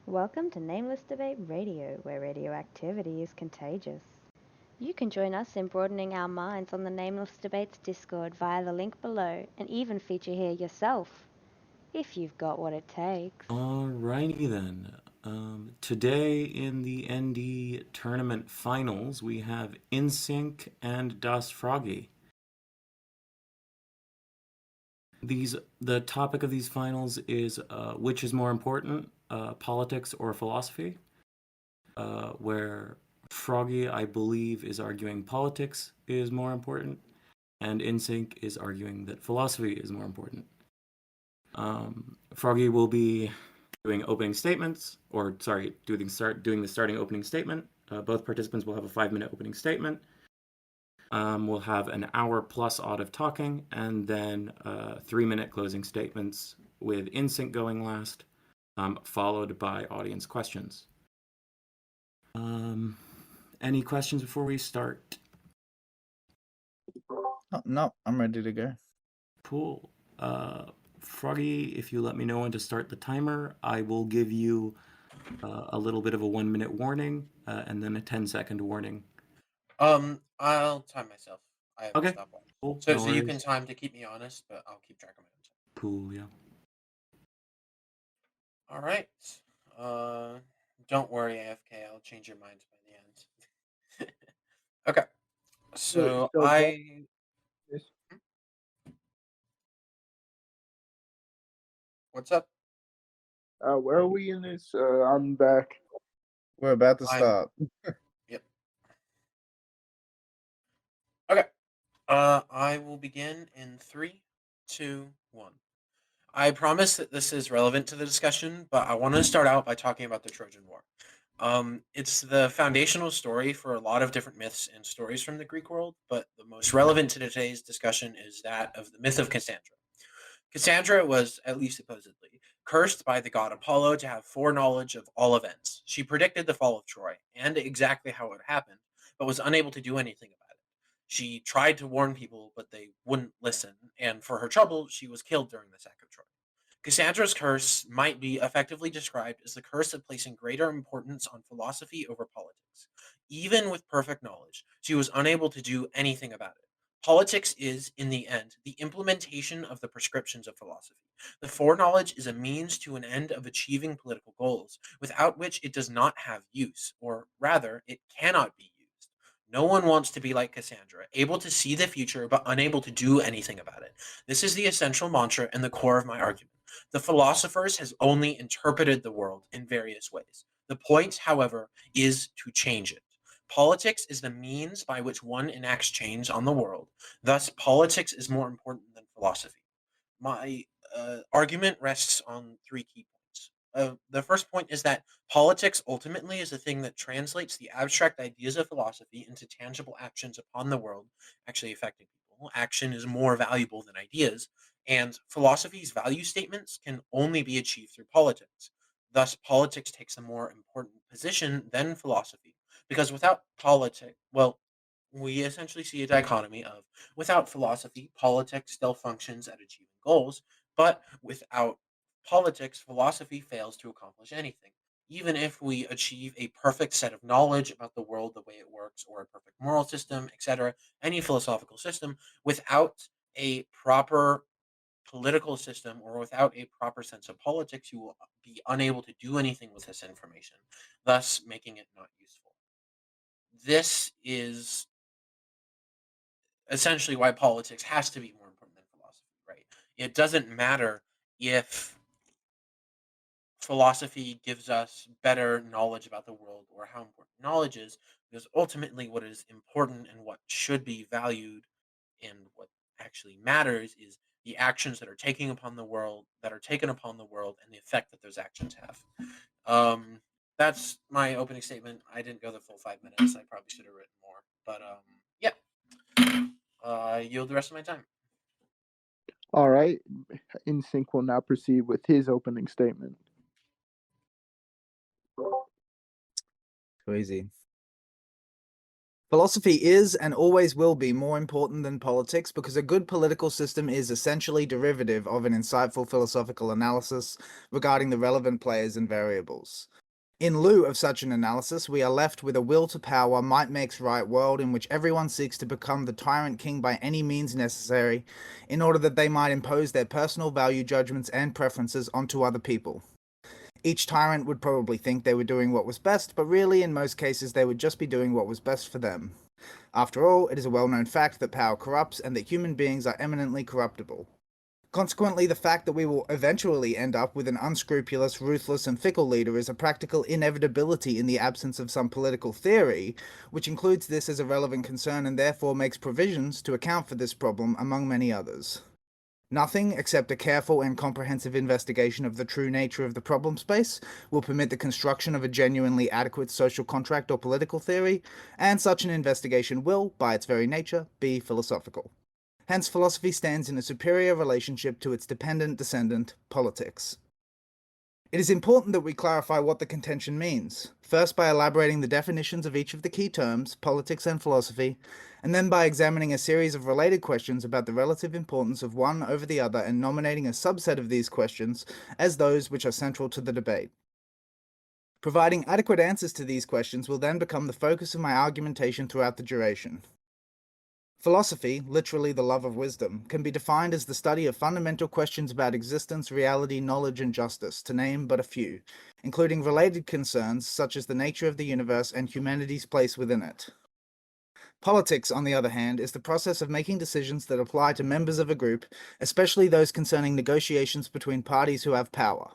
Welcome to Nameless Debate Radio, where radioactivity is contagious. You can join us in broadening our minds on the Nameless Debates Discord via the link below and even feature here yourself, if you've got what it takes. Alrighty then. Today in the ND tournament finals, we have InSync and Das Froggy. The topic of these finals is which is more important, politics or philosophy? Where Froggy, I believe, is arguing politics is more important, and InSync is arguing that philosophy is more important. Froggy will be doing opening statements, or sorry, doing the starting opening statement. Both participants will have a 5-minute opening statement. We'll have an hour plus odd of talking, and then 3-minute closing statements with InSync going last, followed by audience questions. Any questions before we start? Oh, no, I'm ready to go. Cool. Froggy, if you let me know when to start the timer, I will give you a little bit of a 1-minute warning and then a 10-second warning. I'll time myself. I have a stopwatch. Cool. So, No so you worries. can time to keep me honest, but I'll keep track of my own time. Cool, yeah. All right. Don't worry, AFK. I'll change your minds by the end. Okay. So What's up? Where are we in this? I'm back. We're about to start. Yep. Okay. I will begin in 3, 2, 1. I promise that this is relevant to the discussion, but I want to start out by talking about the Trojan War. It's the foundational story for a lot of different myths and stories from the Greek world, but the most relevant to today's discussion is that of the myth of Cassandra. Cassandra was, at least supposedly, cursed by the god Apollo to have foreknowledge of all events. She predicted the fall of Troy and exactly how it would happen, but was unable to do anything about it. She tried to warn people, but they wouldn't listen, and for her trouble, she was killed during the sack of Troy. Cassandra's curse might be effectively described as the curse of placing greater importance on philosophy over politics. Even with perfect knowledge, she was unable to do anything about it. Politics is, in the end, the implementation of the prescriptions of philosophy. The foreknowledge is a means to an end of achieving political goals, without which it does not have use, or rather, it cannot be used. No one wants to be like Cassandra, able to see the future but unable to do anything about it. This is the essential mantra and the core of my argument. The philosophers has only interpreted the world in various ways. The point, however, is to change it. Politics is the means by which one enacts change on the world. Thus, politics is more important than philosophy. My argument rests on 3 key points. The first point is that politics ultimately is a thing that translates the abstract ideas of philosophy into tangible actions upon the world, actually affecting people. Action is more valuable than ideas, and philosophy's value statements can only be achieved through politics. Thus, politics takes a more important position than philosophy, because without politics, well, we essentially see a dichotomy of without philosophy, politics still functions at achieving goals, but without politics, philosophy fails to accomplish anything. Even if we achieve a perfect set of knowledge about the world, the way it works, or a perfect moral system, etc., any philosophical system, without a proper political system or without a proper sense of politics, you will be unable to do anything with this information, thus making it not useful. This is essentially why politics has to be more important than philosophy, right? It doesn't matter if philosophy gives us better knowledge about the world or how important knowledge is, because ultimately what is important and what should be valued and what actually matters is the actions that are taken upon the world and the effect that those actions have. That's my opening statement. I didn't go the full 5 minutes. I probably should have written more, but yeah. I yield the rest of my time. All right. InSync will now proceed with his opening statement. Crazy. Philosophy is and always will be more important than politics because a good political system is essentially derivative of an insightful philosophical analysis regarding the relevant players and variables. In lieu of such an analysis, we are left with a will to power, might makes right world in which everyone seeks to become the tyrant king by any means necessary in order that they might impose their personal value judgments and preferences onto other people. Each tyrant would probably think they were doing what was best, but really in most cases they would just be doing what was best for them. After all, it is a well-known fact that power corrupts and that human beings are eminently corruptible. Consequently, the fact that we will eventually end up with an unscrupulous, ruthless, and fickle leader is a practical inevitability in the absence of some political theory, which includes this as a relevant concern and therefore makes provisions to account for this problem among many others. Nothing, except a careful and comprehensive investigation of the true nature of the problem space, will permit the construction of a genuinely adequate social contract or political theory, and such an investigation will, by its very nature, be philosophical. Hence, philosophy stands in a superior relationship to its dependent descendant, politics. It is important that we clarify what the contention means, first by elaborating the definitions of each of the key terms, politics and philosophy, and then by examining a series of related questions about the relative importance of one over the other and nominating a subset of these questions as those which are central to the debate. Providing adequate answers to these questions will then become the focus of my argumentation throughout the duration. Philosophy, literally the love of wisdom, can be defined as the study of fundamental questions about existence, reality, knowledge, and justice, to name but a few, including related concerns such as the nature of the universe and humanity's place within it. Politics, on the other hand, is the process of making decisions that apply to members of a group, especially those concerning negotiations between parties who have power.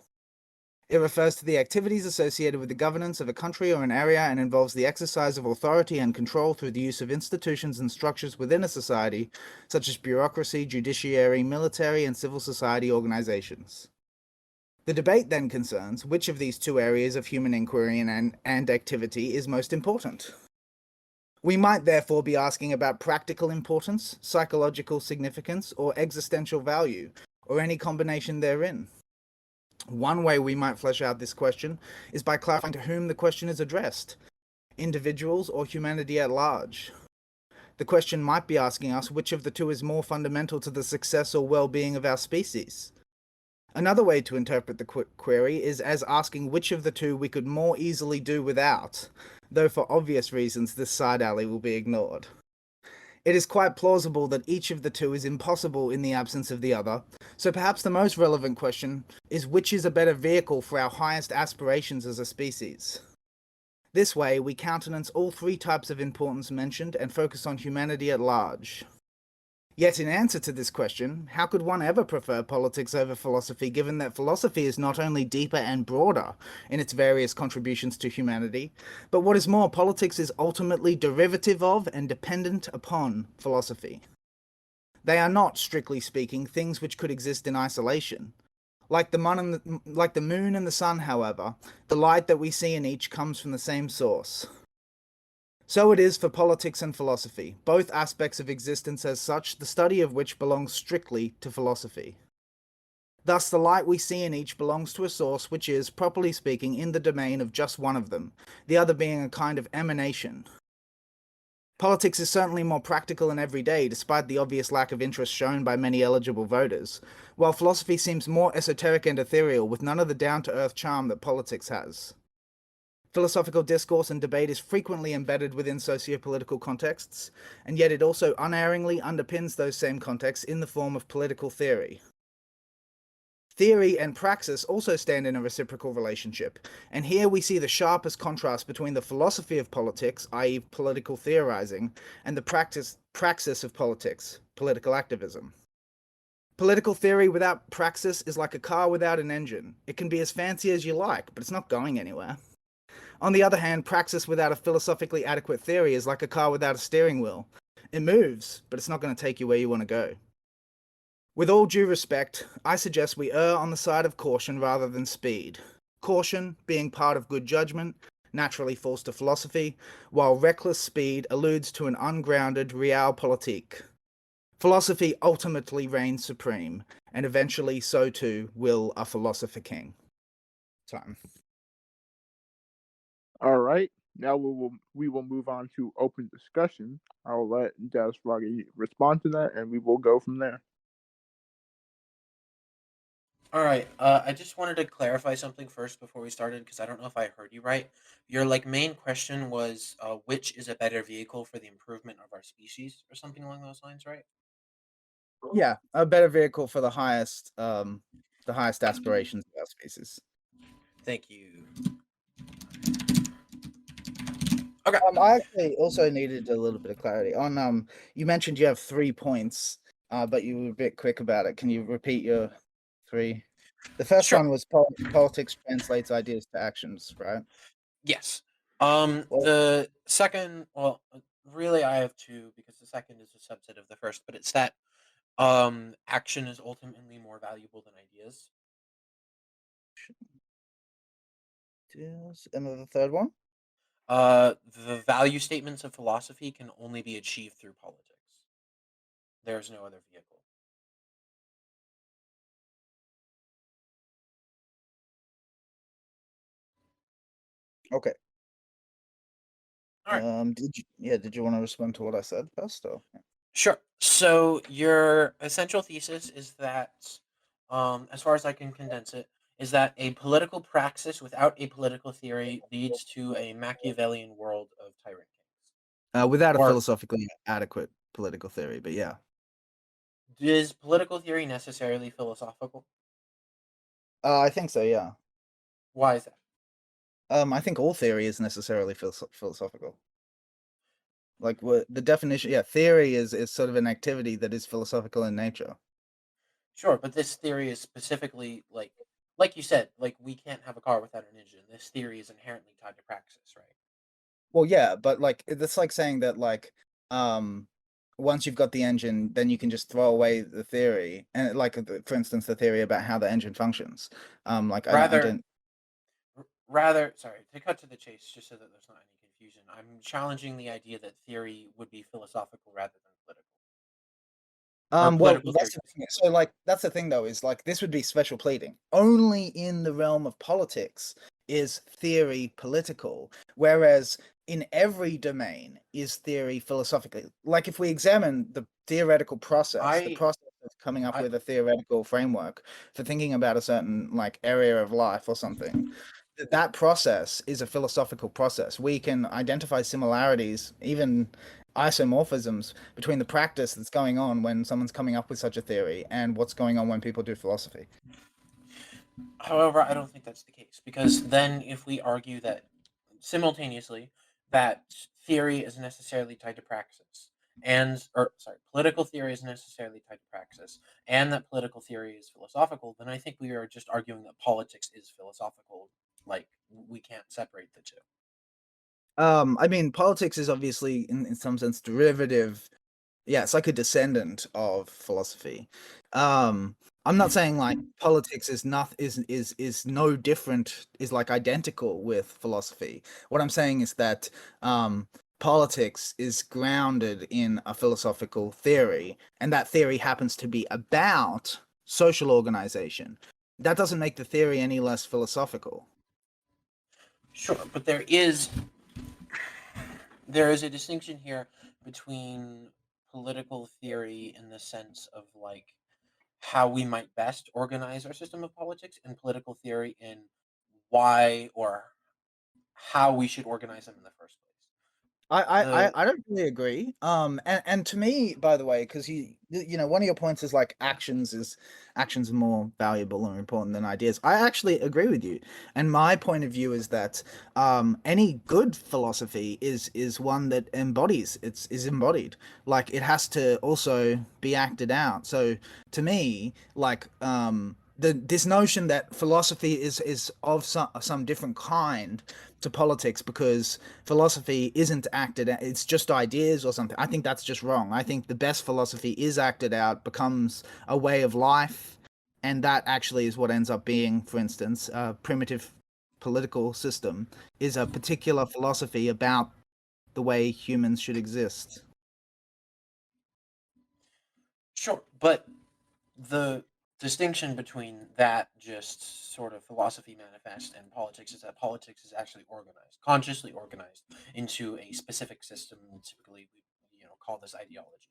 It refers to the activities associated with the governance of a country or an area and involves the exercise of authority and control through the use of institutions and structures within a society, such as bureaucracy, judiciary, military, and civil society organizations. The debate then concerns which of these two areas of human inquiry and activity is most important. We might therefore be asking about practical importance, psychological significance, or existential value, or any combination therein. One way we might flesh out this question is by clarifying to whom the question is addressed, individuals or humanity at large. The question might be asking us which of the two is more fundamental to the success or well-being of our species. Another way to interpret the query is as asking which of the two we could more easily do without, though for obvious reasons this side alley will be ignored. It is quite plausible that each of the two is impossible in the absence of the other, so perhaps the most relevant question is which is a better vehicle for our highest aspirations as a species. This way, we countenance all three types of importance mentioned and focus on humanity at large. Yet in answer to this question, how could one ever prefer politics over philosophy, given that philosophy is not only deeper and broader in its various contributions to humanity, but what is more, politics is ultimately derivative of and dependent upon philosophy. They are not, strictly speaking, things which could exist in isolation. Like the moon and the sun, however, the light that we see in each comes from the same source. So it is for politics and philosophy, both aspects of existence as such, the study of which belongs strictly to philosophy. Thus, the light we see in each belongs to a source which is, properly speaking, in the domain of just one of them, the other being a kind of emanation. Politics is certainly more practical and everyday, despite the obvious lack of interest shown by many eligible voters, while philosophy seems more esoteric and ethereal, with none of the down-to-earth charm that politics has. Philosophical discourse and debate is frequently embedded within socio-political contexts, and yet it also unerringly underpins those same contexts in the form of political theory. Theory and praxis also stand in a reciprocal relationship, and here we see the sharpest contrast between the philosophy of politics, i.e. political theorizing, and the praxis of politics, political activism. Political theory without praxis is like a car without an engine. It can be as fancy as you like, but it's not going anywhere. On the other hand, praxis without a philosophically adequate theory is like a car without a steering wheel. It moves, but it's not going to take you where you want to go. With all due respect, I suggest we err on the side of caution rather than speed. Caution, being part of good judgment, naturally falls to philosophy, while reckless speed alludes to an ungrounded realpolitik. Philosophy ultimately reigns supreme, and eventually so too will a philosopher king. Time. All right. Now we will move on to open discussion. I'll let Desragi respond to that, and we will go from there. All right. I just wanted to clarify something first before we started because I don't know if I heard you right. Your main question was which is a better vehicle for the improvement of our species or something along those lines, right? Yeah, a better vehicle for the highest aspirations of our species. Thank you. Okay. I actually also needed a little bit of clarity on you mentioned you have 3 points, but you were a bit quick about it. Can you repeat your 3? The first Sure. one was politics translates ideas to actions, right? Yes. Well, The second, well, really, I have two because the second is a subset of the first, but it's that action is ultimately more valuable than ideas. and then the third one? The value statements of philosophy can only be achieved through politics. There's no other vehicle. Okay. All right. Did you want to respond to what I said first or? Sure. So your essential thesis is that, as far as I can condense it, is that a political praxis without a political theory leads to a Machiavellian world of tyrant kings. Without a Or philosophically adequate political theory, but yeah. is political theory necessarily philosophical? I think so, yeah. Why is that? I think all theory is necessarily philosophical. Like the definition, yeah, theory is sort of an activity that is philosophical in nature. Sure, but this theory is specifically like you said, like we can't have a car without an engine. This theory is inherently tied to praxis, right? Well, yeah, but like that's like saying that like um once you've got the engine, then you can just throw away the theory, and like for instance, the theory about how the engine functions. Like I Rather, don't. rather, sorry, to cut to the chase, just so that there's not any confusion. I'm challenging the idea that theory would be philosophical rather than political, or Well, political theory. that's the thing. So, like, that's the thing, though, is like this would be special pleading. Only in the realm of politics is theory political, whereas in every domain is theory philosophically. Like, if we examine the theoretical process, the I, process of coming up I, with a theoretical framework for thinking about a certain like area of life or something, that process is a philosophical process. We can identify similarities, even isomorphisms between the practice that's going on when someone's coming up with such a theory and what's going on when people do philosophy. however, I don't think that's the case because then if we argue that simultaneously that theory is necessarily tied to praxis or sorry, political theory is necessarily tied to praxis and that political theory is philosophical, then I think we are just arguing that politics is philosophical. Like we can't separate the two. I mean, politics is obviously in some sense derivative. Yeah, it's like a descendant of philosophy. Um, I'm not saying like politics is not is no different, is like identical with philosophy. What I'm saying is that politics is grounded in a philosophical theory, and that theory happens to be about social organization. That doesn't make the theory any less philosophical. Sure, but there is a distinction here between political theory in the sense of like how we might best organize our system of politics and political theory in why or how we should organize them in the first place. The I don't really agree. And to me, by the way, because you know one of your points is like actions are more valuable and important than ideas. I actually agree with you, and my point of view is that any good philosophy is one that embodies is embodied. Like it has to also be acted out. So to me, like this notion that philosophy is of some different kind to politics because philosophy isn't acted out, it's just ideas or something. I think that's just wrong. I think the best philosophy is acted out, becomes a way of life, and that actually is what ends up being, for instance, a primitive political system is a particular philosophy about the way humans should exist. Sure, but the distinction between that just sort of philosophy manifest and politics is that politics is actually organized, consciously organized into a specific system. Typically, we call this ideology.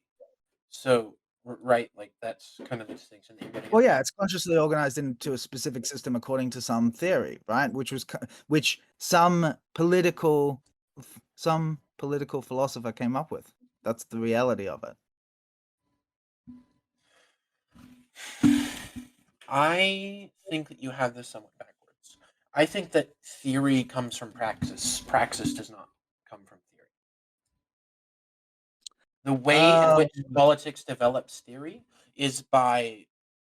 So right, like that's kind of the distinction that you're getting. Well, yeah, it's consciously organized into a specific system according to some theory, right? Which some political philosopher came up with. That's the reality of it. I think that you have this somewhat backwards. I think that theory comes from praxis. Praxis does not come from theory. The way in which politics develops theory is by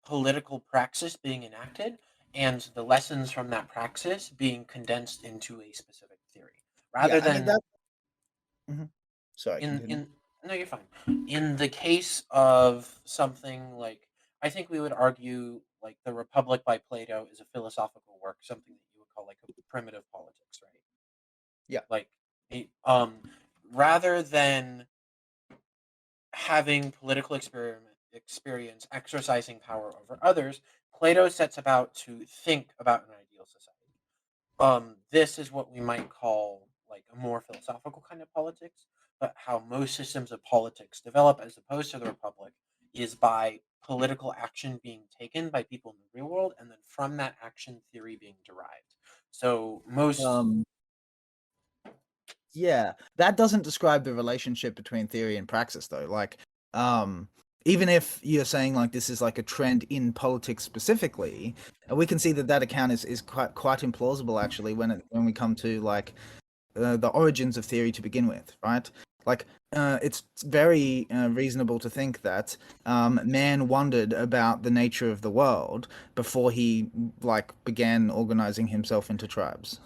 political praxis being enacted and the lessons from that praxis being condensed into a specific theory. Rather than that. Sorry, no, you're fine. In the case of something like, I think we would argue like the Republic by Plato is a philosophical work, something that you would call like a primitive politics, right? Yeah. Like, rather than having political experience exercising power over others, Plato sets about to think about an ideal society. This is what we might call like a more philosophical kind of politics, but how most systems of politics develop as opposed to the Republic is by political action being taken by people in the real world, and then from that action theory being derived. So most yeah, that doesn't describe the relationship between theory and praxis, though. Like, even if you're saying like this is like a trend in politics specifically, we can see that account is quite implausible actually when we come to like the origins of theory to begin with, right? Like, it's very reasonable to think that man wondered about the nature of the world before he like began organizing himself into tribes.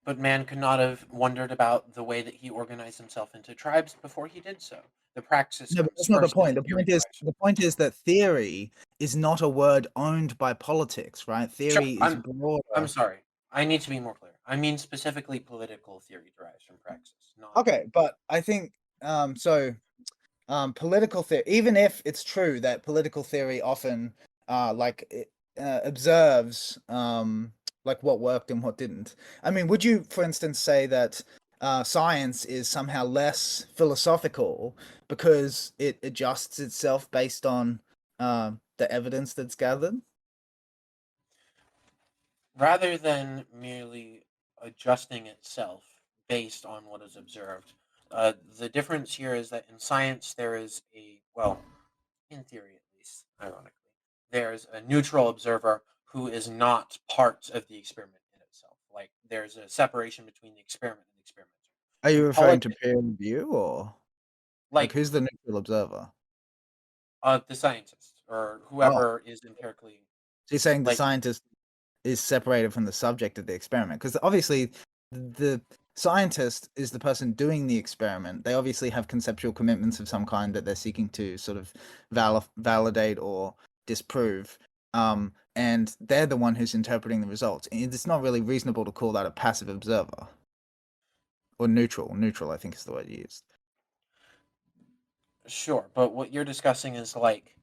But man could not have wondered about the way that he organized himself into tribes before he did so. The praxis No, but comes that's not the first, and point. the theory derives. The point is that theory is not a word owned by politics, right? Sure, Theory is I'm broader. sorry. I need to be more clear. I mean specifically political theory derives from praxis, not Okay, but I think political theory, even if it's true that political theory often observes like what worked and what didn't. I mean, would you, for instance, say that science is somehow less philosophical because it adjusts itself based on the evidence that's gathered? rather than merely adjusting itself based on what is observed. The difference here is that in science there is in theory at least, ironically, there's a neutral observer who is not part of the experiment in itself. Like there's a separation between the experiment and the experimenter. Are you In referring to politics, peer review or like like who's the neutral observer? the scientist or Oh, whoever is empirically so you're saying the like scientist is separated from the subject of the experiment? Because obviously, the scientist is the person doing the experiment. They obviously have conceptual commitments of some kind that they're seeking to sort of validate or disprove. And they're the one who's interpreting the results. And it's not really reasonable to call that a passive observer or neutral. Neutral, I think, is the word used. sure, but what you're discussing is like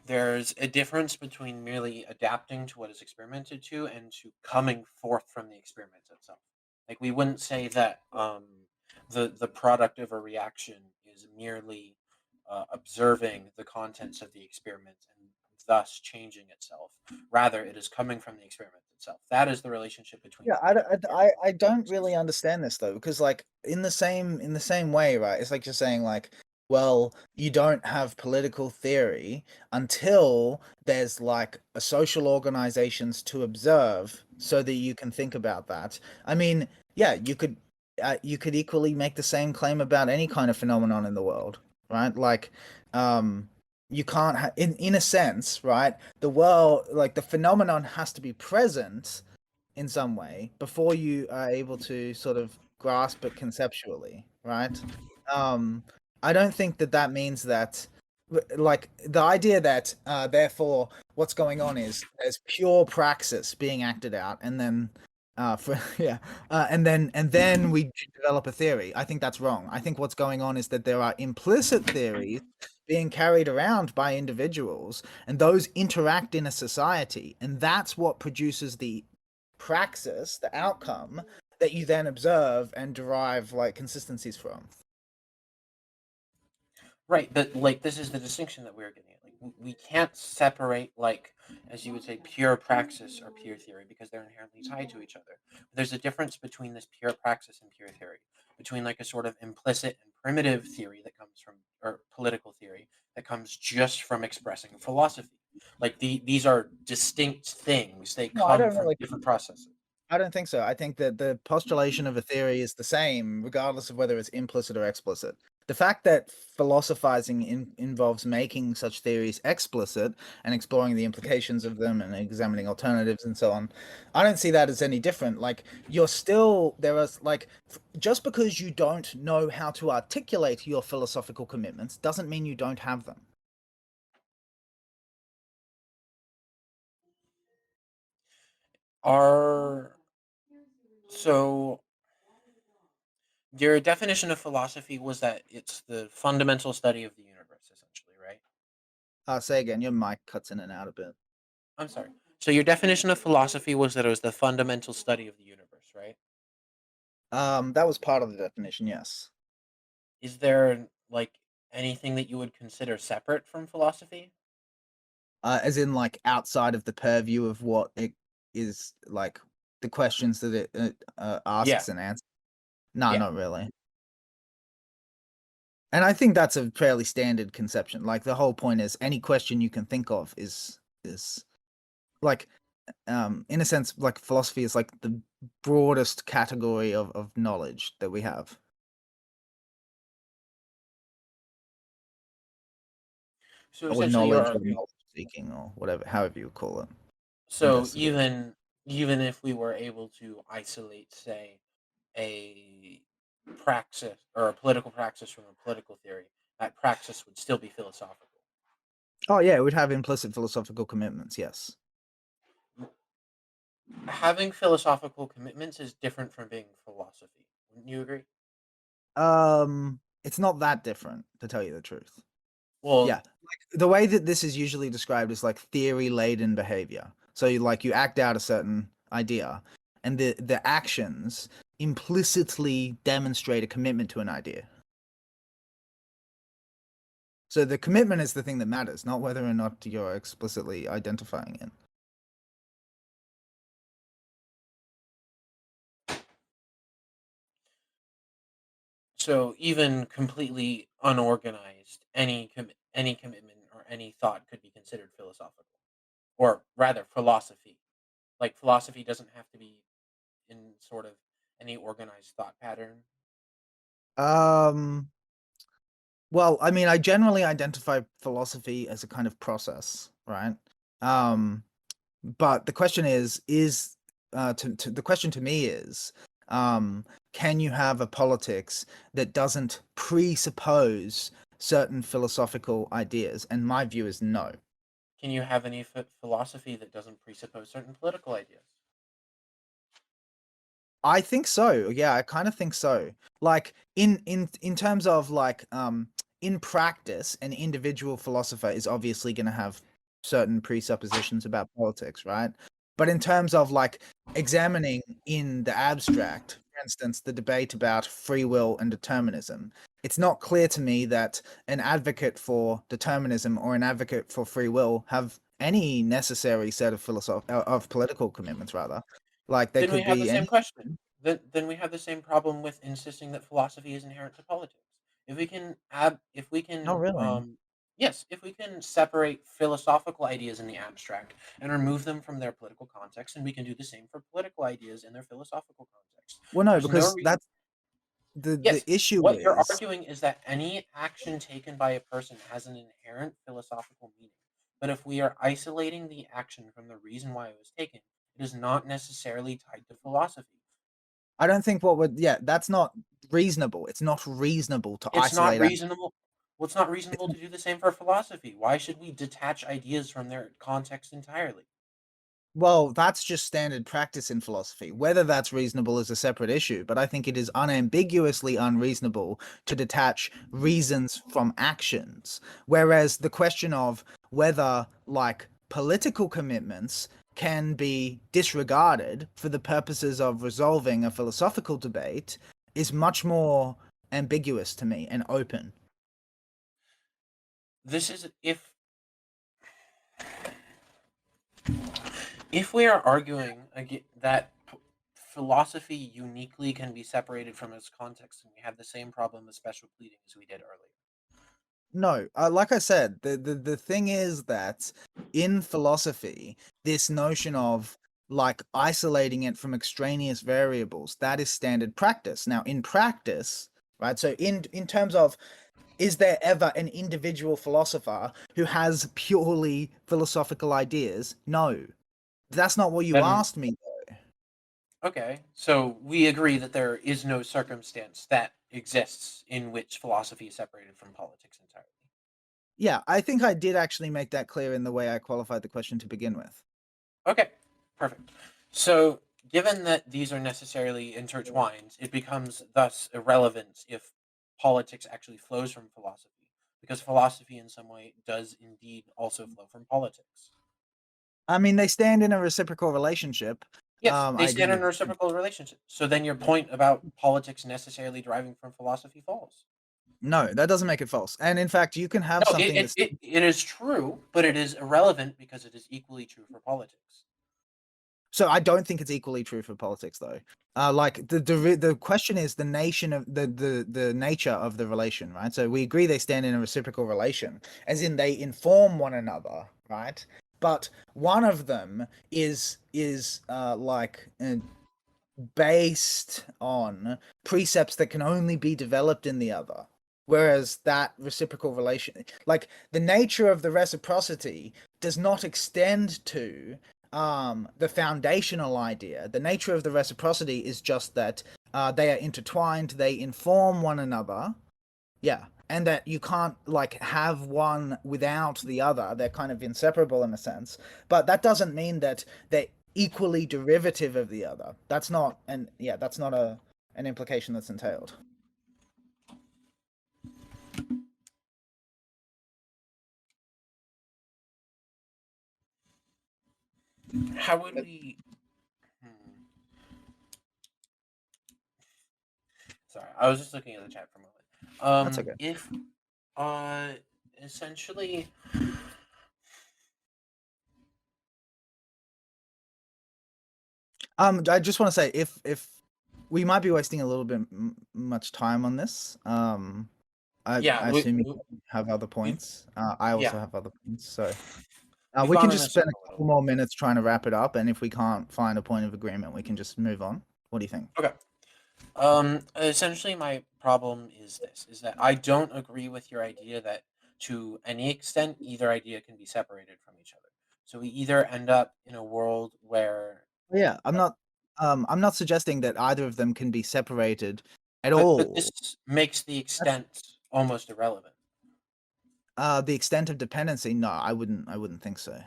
there's a difference between merely adapting to what is experimented to and to coming forth from the experiment itself. Like we wouldn't say that the product of a reaction is merely observing the contents of the experiment and thus changing itself. Rather, it is coming from the experiment itself. That is the relationship between. Yeah, I don't really understand this though, because like in the same way, right? It's like you're saying like, well, you don't have political theory until there's like a social organizations to observe so that you can think about that. I mean, yeah, you could equally make the same claim about any kind of phenomenon in the world, right? Like, you can't in a sense, right? The world, like the phenomenon has to be present in some way before you are able to sort of grasp it conceptually, right? Um, I don't think that that means that, like, the idea that therefore what's going on is there's pure praxis being acted out, and then and then we develop a theory. I think that's wrong. I think what's going on is that there are implicit theories being carried around by individuals, and those interact in a society, and that's what produces the praxis, the outcome that you then observe and derive like consistencies from. Right, but like this is the distinction that we're getting at. Like we can't separate, like, as you would say, pure praxis or pure theory, because they're inherently tied to each other. There's a difference between this pure praxis and pure theory, between like a sort of implicit and primitive theory that comes from, or political theory that comes just from expressing philosophy. Like these are distinct things. They No, I come don't from really. different processes. I don't think so. I think that the postulation of a theory is the same, regardless of whether it's implicit or explicit. The fact that philosophizing involves making such theories explicit and exploring the implications of them and examining alternatives and so on, I don't see that as any different. Like, you're still, there is, like, just because you don't know how to articulate your philosophical commitments doesn't mean you don't have them. So your definition of philosophy was that it's the fundamental study of the universe, essentially, right? Say again, your mic cuts in and out a bit. I'm sorry. So your definition of philosophy was that it was the fundamental study of the universe, right? That was part of the definition, yes. Is there like anything that you would consider separate from philosophy? As in like outside of the purview of what it is, like the questions that it Yeah. asks and answers. No, Yeah. not really. And I think that's a fairly standard conception. Like the whole point is any question you can think of is like in a sense like philosophy is like the broadest category of knowledge that we have. So Or essentially you're knowledge or arguing, knowledge seeking or whatever, however you call it. so Investigation. even if we were able to isolate, say, a praxis or a political praxis from a political theory, that praxis would still be philosophical. Oh yeah, it would have implicit philosophical commitments, yes. Having philosophical commitments is different from being philosophy. Wouldn't you agree? It's not that different, to tell you the truth. Well, Yeah, like the way that this is usually described is like theory-laden behavior. So you act out a certain idea, and the actions implicitly demonstrate a commitment to an idea. So the commitment is the thing that matters, not whether or not you're explicitly identifying it. so even completely unorganized, any commitment or any thought could be considered philosophical, or rather, philosophy. Like philosophy doesn't have to be in sort of any organized thought pattern. Um, well, I mean, I generally identify philosophy as a kind of process, right? But the question is the question to me is, can you have a politics that doesn't presuppose certain philosophical ideas? And my view is no. Can you have any philosophy that doesn't presuppose certain political ideas? I think so. Yeah, I kind of think so. Like in terms of like in practice, an individual philosopher is obviously going to have certain presuppositions about politics, right? But in terms of like examining in the abstract, for instance, the debate about free will and determinism, it's not clear to me that an advocate for determinism or an advocate for free will have any necessary set of of political commitments rather. Like they Then we could have the be same any. question. Then we have the same problem with insisting that philosophy is inherent to politics. If we Not can, really. yes, if we can separate philosophical ideas in the abstract and remove them from their political context, and we can do the same for political ideas in their philosophical context. Well, no, There's no because reason. that's the Yes, issue what you're is. arguing is that any action taken by a person has an inherent philosophical meaning. But if we are isolating the action from the reason why it was taken, it is not necessarily tied to philosophy. I don't think what would. Yeah, that's not reasonable. It's not reasonable to It's not isolate. reasonable. Well, it's not reasonable to do the same for philosophy. Why should we detach ideas from their context entirely? Well, that's just standard practice in philosophy. Whether that's reasonable is a separate issue, but I think it is unambiguously unreasonable to detach reasons from actions. Whereas the question of whether, like, political commitments can be disregarded for the purposes of resolving a philosophical debate is much more ambiguous to me and open. This is if we are arguing that philosophy uniquely can be separated from its context, and we have the same problem with special pleading as we did earlier. No, like I said, the thing is that in philosophy, this notion of like isolating it from extraneous variables, that is standard practice. Now, in practice, right? So in terms of, is there ever an individual philosopher who has purely philosophical ideas? No. That's not what you Then asked me. okay, so we agree that there is no circumstance that exists in which philosophy is separated from politics entirely. Yeah, I think I did actually make that clear in the way I qualified the question to begin with. Okay, perfect. So, given that these are necessarily intertwined, it becomes thus irrelevant if politics actually flows from philosophy, because philosophy in some way does indeed also flow from politics. I mean, they stand in a reciprocal relationship. Yes, they I stand in agree. a reciprocal relationship. So then your point about politics necessarily deriving from philosophy falls. No, that doesn't make it false. And in fact, you can have No, something that's it is true, but it is irrelevant because it is equally true for politics. so I don't think it's equally true for politics though. Like the question is the nation of the nature of the relation, right? So we agree they stand in a reciprocal relation, as in they inform one another, right? But one of them is based on precepts that can only be developed in the other. Whereas that reciprocal relation, like the nature of the reciprocity, does not extend to the foundational idea. The nature of the reciprocity is just that they are intertwined, they inform one another. Yeah. And that you can't like have one without the other. They're kind of inseparable in a sense. But that doesn't mean that they're equally derivative of the other. That's not an implication that's entailed. How would we? Hmm. Sorry, I was just looking at the chat for a That's moment. okay. If uh, essentially, I just want to say if we might be wasting a little bit much time on this. I yeah, assume you have other we've points. I yeah, also have other points, so we've we can gone in just a spend circle a a couple little more minutes trying to wrap it up, and if we can't find a point of agreement, we can just move on. What do you think? bit. Okay. Essentially, my problem is this: is that I don't agree with your idea that to any extent either idea can be separated from each other. So we either end up in a world where, Yeah, I'm not suggesting that either of them can be separated at but all. this makes the That's extent almost irrelevant. the extent of dependency. No, I wouldn't think so.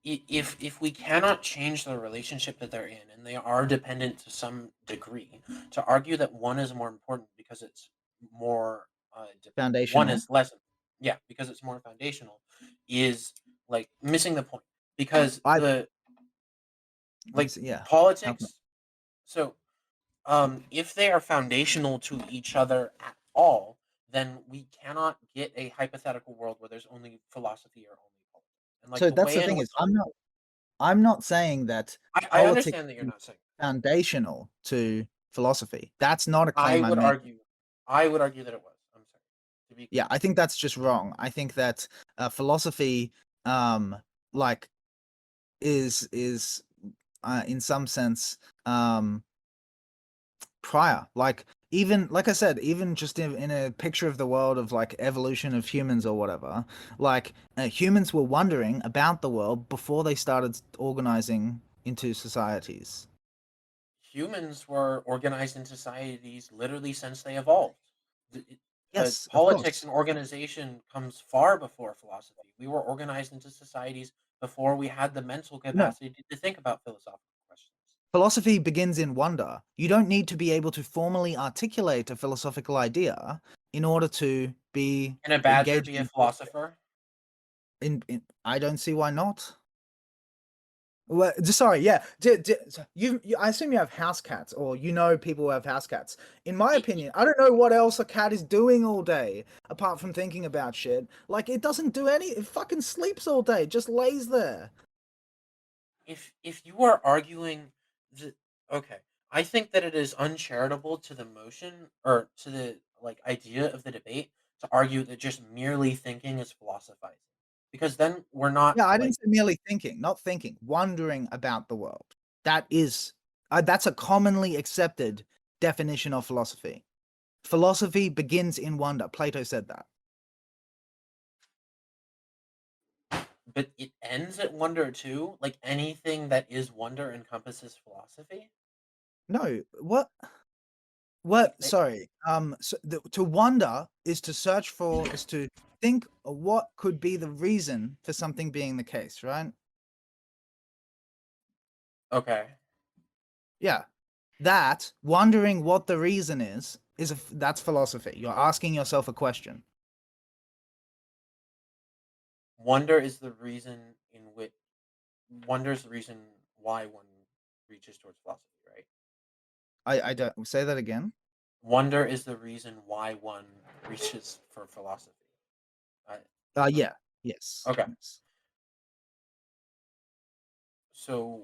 If we cannot change the relationship that they're in and they are dependent to some degree, to argue that one is more important because it's more one Foundational. is less, yeah, because it's more foundational, is like missing the point, because I the like yeah. How come- politics. So if they are foundational to each other at all, then we cannot get a hypothetical world where there's only philosophy or only politics, and like So the that's way the in thing which is I'm not saying that I politics understand that you're is not saying. foundational to philosophy. That's not a I claim I'm would making. argue I would argue that it was. I'm sorry. To be Yeah, clear. I think that's just wrong. I think that philosophy like is in some sense prior, like even like I said, even just in a picture of the world of like evolution of humans or whatever, like humans were wondering about the world before they started organizing into societies. Humans were organized in societies literally since they evolved. Yes, of Politics course. and organization comes far before philosophy. We were organized into societies before we had the mental capacity to think about philosophical questions. Philosophy begins in wonder. You don't need to be able to formally articulate a philosophical idea in order to be Can a badger engaged be a philosopher? I don't see why not. Well, sorry, yeah. I assume you have house cats, or people who have house cats. In my opinion, I don't know what else a cat is doing all day apart from thinking about shit. Like, it doesn't do it fucking sleeps all day, just lays there. If you are arguing okay, I think that it is uncharitable to the motion or to the idea of the debate to argue that just merely thinking is philosophizing. Because then we're not Yeah, I didn't say merely thinking, not thinking, wondering about the world. That's a commonly accepted definition of philosophy. Philosophy begins in wonder. Plato said that. But it ends at wonder too? Like anything that is wonder encompasses philosophy? No, what? Sorry. To wonder is to search for, is to think what could be the reason for something being the case, right? Okay. Yeah. That wondering what the reason is that's philosophy. You're asking yourself a question. Wonder is the reason wonder is the reason why one reaches towards philosophy, right? I don't say that again. Wonder is the reason why one reaches for philosophy. Yeah. Yes. Okay. Yes. So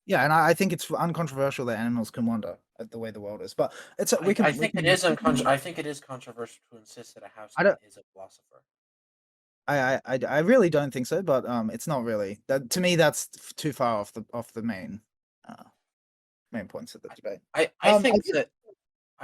Yeah, and I think it's uncontroversial that animals can wonder at the way the world is, but I think it is controversial to insist that a house I don't. cat is a philosopher. I really don't think so, but it's not really. That to me, that's too far off the main points of the debate. I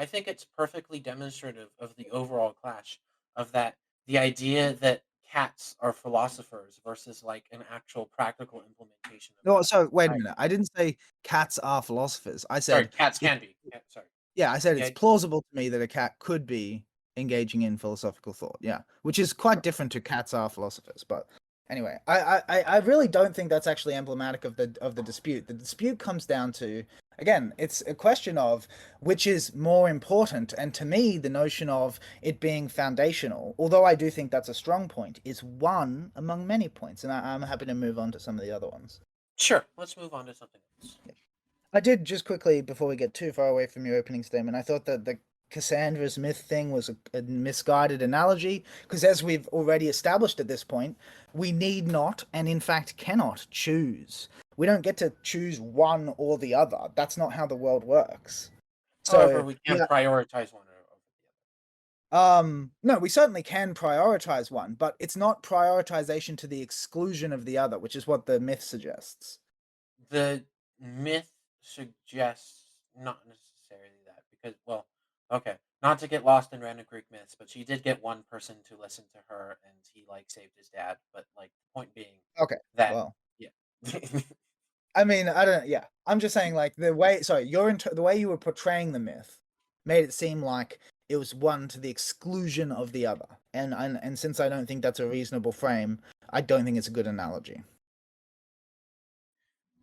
think it's perfectly demonstrative of the overall clash of that the idea that cats are philosophers versus like an actual practical implementation of No, that. so wait a minute. I didn't say cats are philosophers. I Sorry, said cats can be. Sorry. yeah, I said it's Yeah. plausible to me that a cat could be engaging in philosophical thought. Yeah, which is quite different to cats are philosophers. But anyway, I really don't think that's actually emblematic of the dispute. The dispute comes down to, again, it's a question of which is more important, and to me, the notion of it being foundational, although I do think that's a strong point, is one among many points, and I'm happy to move on to some of the other ones. Sure, let's move on to something else. I did just quickly, before we get too far away from your opening statement, I thought that the Cassandra's myth thing was a misguided analogy, because as we've already established at this point, we need not, and in fact cannot, choose. We don't get to choose one or the other. That's not how the world works. However, So, we can prioritize one over the other. No, we certainly can prioritize one, but it's not prioritization to the exclusion of the other, which is what the myth suggests. The myth suggests not necessarily that, because, well, okay, not to get lost in random Greek myths, but she did get one person to listen to her, and he saved his dad. But the point being, okay, that well, yeah. I mean, I don't. Yeah, I'm just saying, the way. Sorry, the way you were portraying the myth made it seem like it was one to the exclusion of the other, and since I don't think that's a reasonable frame, I don't think it's a good analogy.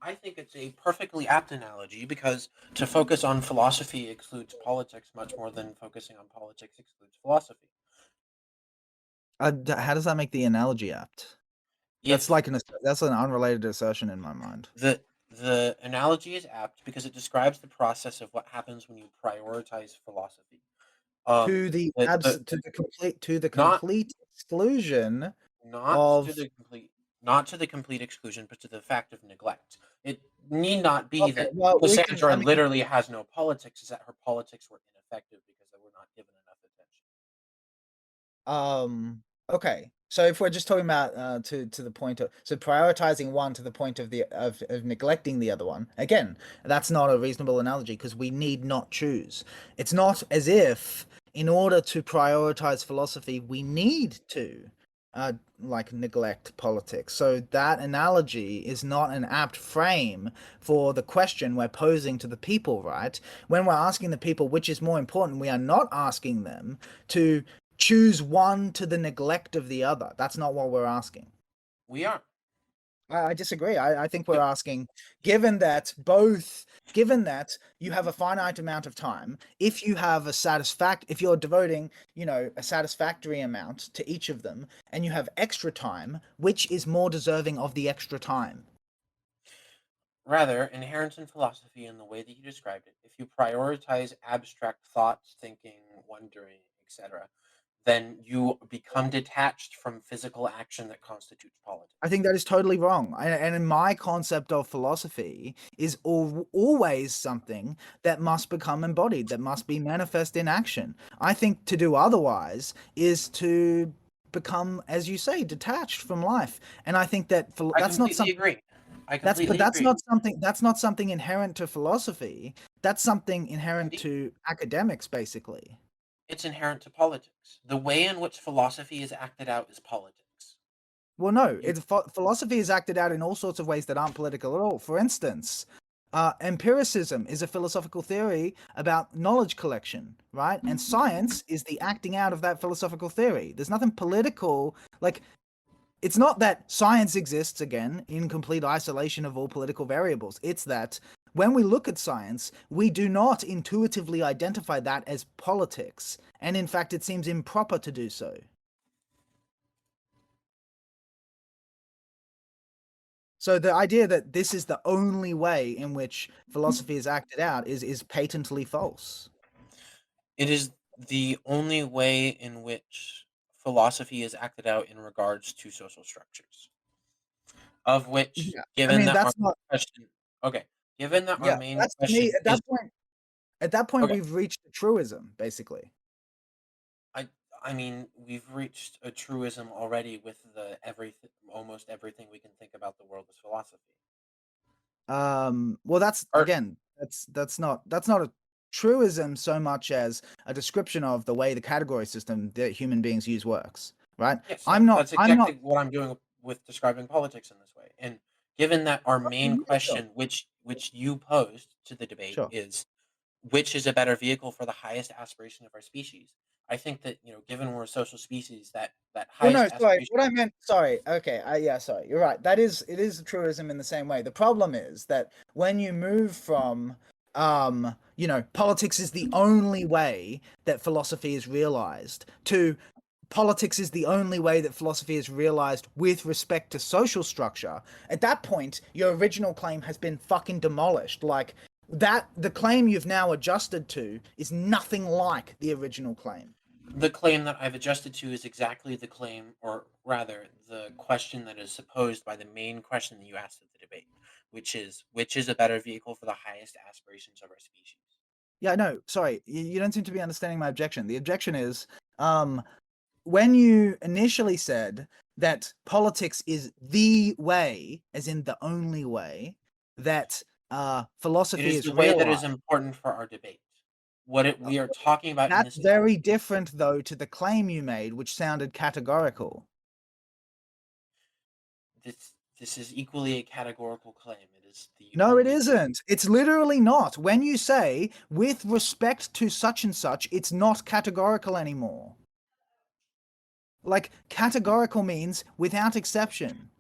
I think it's a perfectly apt analogy, because to focus on philosophy excludes politics much more than focusing on politics excludes philosophy. How does that make the analogy apt? That's that's an unrelated assertion in my mind. The analogy is apt because it describes the process of what happens when you prioritize philosophy. To the complete exclusion not to the complete exclusion, but to the fact of neglect. It need not be that Cassandra literally has no politics; is that her politics were ineffective because they were not given enough attention. Okay. So if we're just talking about to the point of prioritizing one to the point of of neglecting the other one, again, that's not a reasonable analogy because we need not choose. It's not as if in order to prioritize philosophy we need to neglect politics. So that analogy is not an apt frame for the question we're posing to the people, right? When we're asking the people which is more important, we are not asking them to choose one to the neglect of the other. That's not what we're asking. We are. I disagree. I think we're asking, given that you have a finite amount of time, if you're devoting, a satisfactory amount to each of them, and you have extra time, which is more deserving of the extra time? Rather, inherent in philosophy in the way that you described it, if you prioritize abstract thoughts, thinking, wondering, etc., then you become detached from physical action that constitutes politics. I think that is totally wrong. And in my concept of philosophy is always something that must become embodied, that must be manifest in action. I think to do otherwise is to become, as you say, detached from life. And I think that I that's not completely something agree. I that's but completely agree. that's not something inherent to philosophy. That's something inherent Indeed, to academics, basically. it's inherent to politics. The way in which philosophy is acted out is politics. Well, no, You, philosophy is acted out in all sorts of ways that aren't political at all. For instance, empiricism is a philosophical theory about knowledge collection, right? And science is the acting out of that philosophical theory. There's nothing political. Like, it's not that science exists, again, in complete isolation of all political variables. It's that when we look at science, we do not intuitively identify that as politics. And in fact, it seems improper to do so. So the idea that this is the only way in which philosophy is acted out is patently false. it is the only way in which philosophy is acted out in regards to social structures, of which, Yeah. I given mean, that our that's not. question, okay, given that our Yeah, main that's to me question is, at that point okay, we've reached a truism, basically. I, I mean, we've reached a truism already with the everything, almost everything we can think about the world is philosophy. Well, that's Or again, that's not a truism so much as a description of the way the category system that human beings use works, right? yes, I'm not. that's I'm not. exactly what I'm doing with describing politics in this way. And given that our Okay, main yeah, sure, question, which you posed to the debate, sure. is which is a better vehicle for the highest aspiration of our species. I think that, given we're a social species, that Well, no, highest sorry. aspiration. What I meant, sorry. Okay, yeah, sorry. You're right. It is a truism in the same way. The problem is that when you move from, politics is the only way that philosophy is realized to politics is the only way that philosophy is realized with respect to social structure, at that point, your original claim has been fucking demolished. Like, the claim you've now adjusted to is nothing like the original claim. The claim that I've adjusted to is exactly the claim, or rather, the question that is supposed by the main question that you asked at the debate, which is a better vehicle for the highest aspirations of our species. Yeah, no, sorry. You don't seem to be understanding my objection. The objection is, when you initially said that politics is the way, as in the only way, that It philosophy is is the way that is realized. important for our debate. We are talking about in That's this instance. very different, though, to the claim you made, which sounded categorical. This is equally a categorical claim. It is the No, it only way. isn't. It's literally not. When you say, with respect to such and such, it's not categorical anymore. Like, categorical means without exception.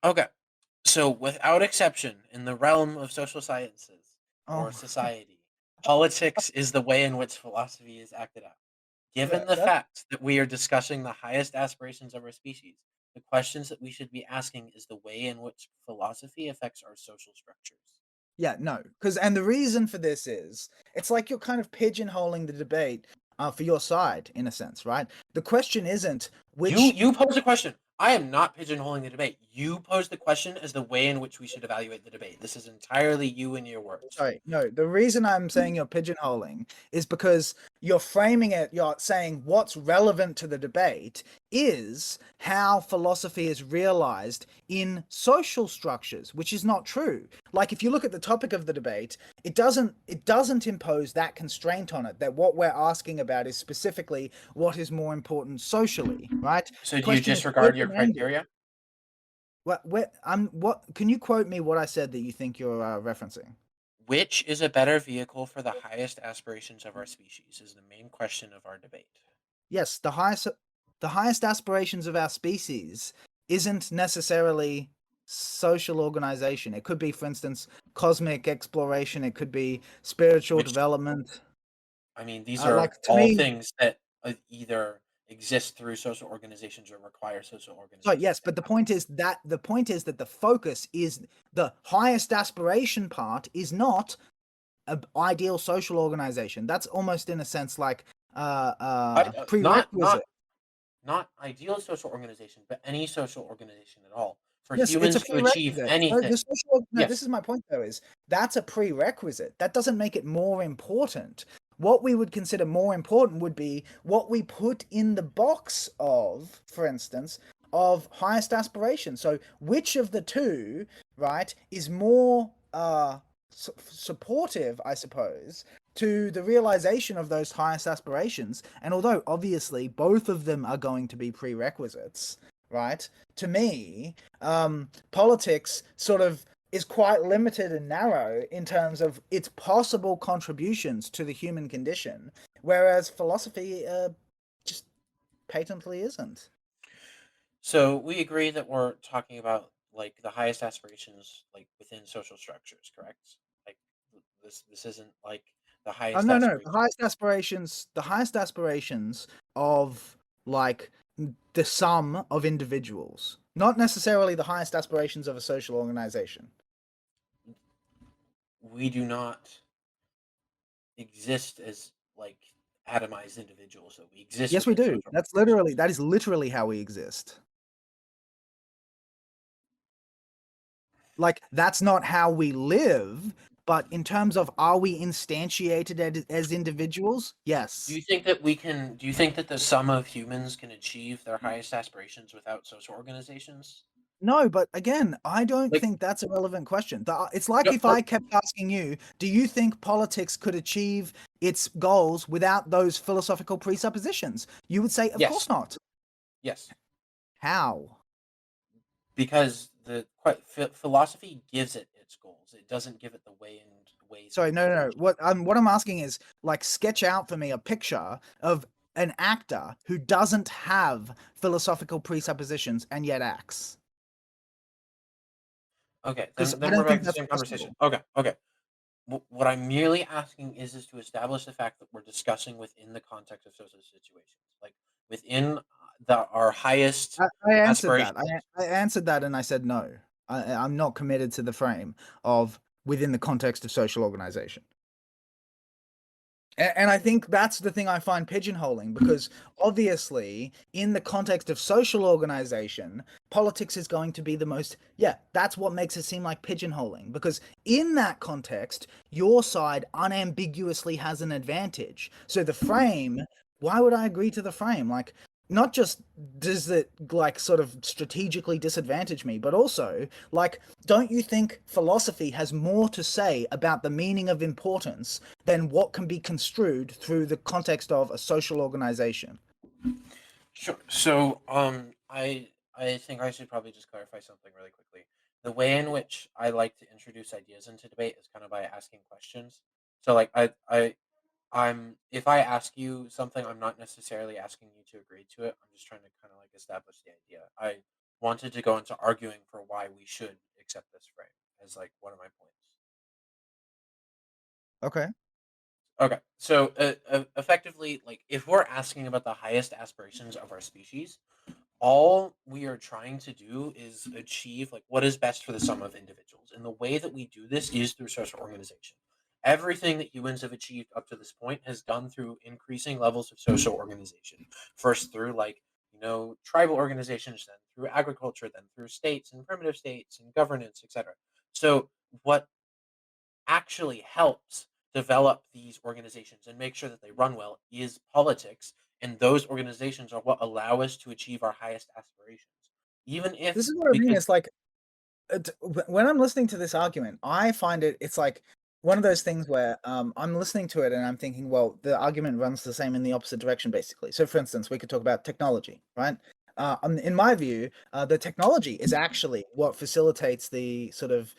Okay. So, without exception, in the realm of social sciences or Oh, society, politics is the way in which philosophy is acted out. yeah, Given the that's fact that we are discussing the highest aspirations of our species, the questions that we should be asking is the way in which philosophy affects our social structures. yeah, no, and the reason for this is it's like you're kind of pigeonholing the debate for your side in a sense, right? The question isn't which. You pose a question. I am not pigeonholing the debate. You pose the question as the way in which we should evaluate the debate. This is entirely you and your words. Sorry, no. The reason I'm saying you're pigeonholing is because you're framing it, you're saying what's relevant to the debate is how philosophy is realized in social structures, which is not true. Like, if you look at the topic of the debate, it doesn't impose that constraint on it, that what we're asking about is specifically what is more important socially, right? So The do you question is disregard your open-ended. criteria? What can you quote me what I said that you think you're referencing? Which is a better vehicle for the highest aspirations of our species is the main question of our debate. Yes, the highest aspirations of our species isn't necessarily social organization. It could be, for instance, cosmic exploration. It could be spiritual Which- development. I mean, these are Like, to all me, things that either exist through social organizations or require social so organizations. yes, but the point is that the focus is the highest aspiration part is not an ideal social organization. That's almost in a sense like prerequisite. Not ideal social organization, but any social organization at all. For Yes, it's a humans to achieve prerequisite. anything. No, this Yes. is my point though, is that's a prerequisite. That doesn't make it more important. What we would consider more important would be what we put in the box of, for instance, of highest aspiration. So which of the two, right, is more supportive, I suppose, to the realization of those highest aspirations. And although obviously both of them are going to be prerequisites, right? To me, politics sort of is quite limited and narrow in terms of its possible contributions to the human condition, whereas philosophy just patently isn't. So we agree that we're talking about like the highest aspirations like within social structures, correct? Like this isn't like the highest No, aspiration. the highest aspirations of like the sum of individuals, not necessarily the highest aspirations of a social organization. We do not exist as like atomized individuals. So we exist. Yes, we within do. social That is literally how we exist. Like, that's not how we live, but in terms of are we instantiated as individuals? Yes. Do you think that we can? Do you think that the sum of humans can achieve their highest aspirations without social organizations? No, but again, I don't Like, think that's a relevant question. It's like no, if I kept asking you, do you think politics could achieve its goals without those philosophical presuppositions? You would say, of yes, course not. yes, How? because the philosophy gives it its goals. It doesn't give it the ways. Sorry, no. What I'm asking is, like, sketch out for me a picture of an actor who doesn't have philosophical presuppositions and yet acts. Okay, 'Cause then I we're don't back think to the that's same conversation. possible. Okay. What I'm merely asking is to establish the fact that we're discussing within the context of social situations, like within our highest I answered that. aspirations. I answered that, and I said no. I'm not committed to the frame of within the context of social organization. And I think that's the thing I find pigeonholing, because obviously, in the context of social organization, politics is going to be the most, that's what makes it seem like pigeonholing. Because in that context, your side unambiguously has an advantage. So the frame, why would I agree to the frame? Like, not just does it like sort of strategically disadvantage me, but also, like, don't you think philosophy has more to say about the meaning of importance than what can be construed through the context of a social organization? Sure. So, I think I should probably just clarify something really quickly. The way in which I like to introduce ideas into debate is kind of by asking questions. So, like, I'm if I ask you something, I'm not necessarily asking you to agree to it. I'm just trying to kind of like establish the idea. I wanted to go into arguing for why we should accept this frame as like one of my points. Okay. Okay, so effectively, like if we're asking about the highest aspirations of our species, all we are trying to do is achieve like what is best for the sum of individuals, and the way that we do this is through social organization. Everything that humans have achieved up to this point has done through increasing levels of social organization. First through like tribal organizations, then through agriculture, then through states and primitive states and governance, etc. So what actually helps develop these organizations and make sure that they run well is politics, and those organizations are what allow us to achieve our highest aspirations, even if This is what I we mean. could. It's like, when I'm listening to this argument, I find it's like one of those things where I'm listening to it and I'm thinking, well, the argument runs the same in the opposite direction, basically. So, for instance, we could talk about technology, right? In my view, the technology is actually what facilitates the sort of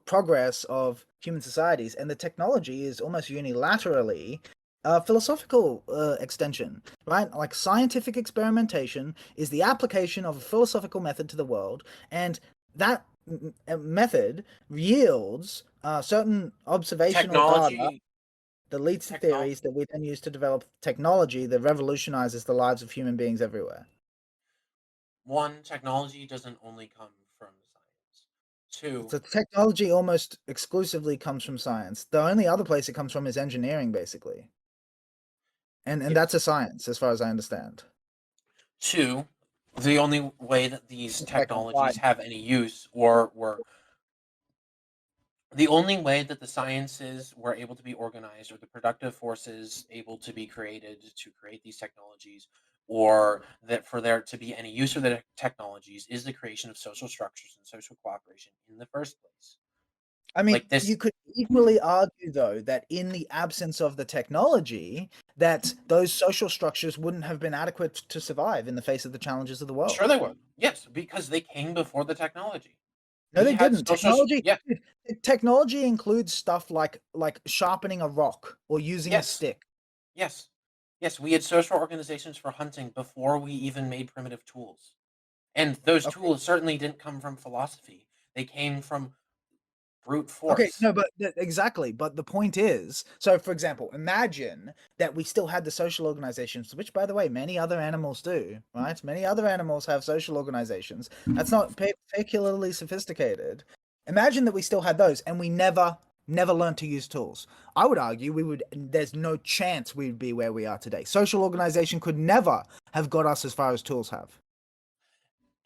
progress of human societies, and the technology is almost unilaterally philosophical extension, right? Like scientific experimentation is the application of a philosophical method to the world, and that method yields certain observational data Technology, that leads to technology. theories that we then use to develop technology that revolutionizes the lives of human beings everywhere. One, technology doesn't only come from science. Two, So technology almost exclusively comes from science. The only other place it comes from is engineering, basically. And yes. that's a science, as far as I understand. Two, the only way that these It's like technologies applied. have any use or were the only way that the sciences were able to be organized or the productive forces able to be created to create these technologies or that for there to be any use of the technologies is the creation of social structures and social cooperation in the first place. I mean, Like this, you could equally argue, though, that in the absence of the technology, that those social structures wouldn't have been adequate to survive in the face of the challenges of the sure world. they would. Yes, because they came before the technology. No, We they had didn't. social, yeah, Technology includes stuff like sharpening a rock or using a yes, stick. yes, yes. We had social organizations for hunting before we even made primitive tools. And those Okay. tools certainly didn't come from philosophy. They came from brute Okay, force. no, but exactly. But the point is, so for example, imagine that we still had the social organizations, which, by the way, many other animals do, right? Many other animals have social organizations. That's not particularly sophisticated. Imagine that we still had those, and we never learned to use tools. I would argue we would. There's no chance we'd be where we are today. Social organization could never have got us as far as tools have.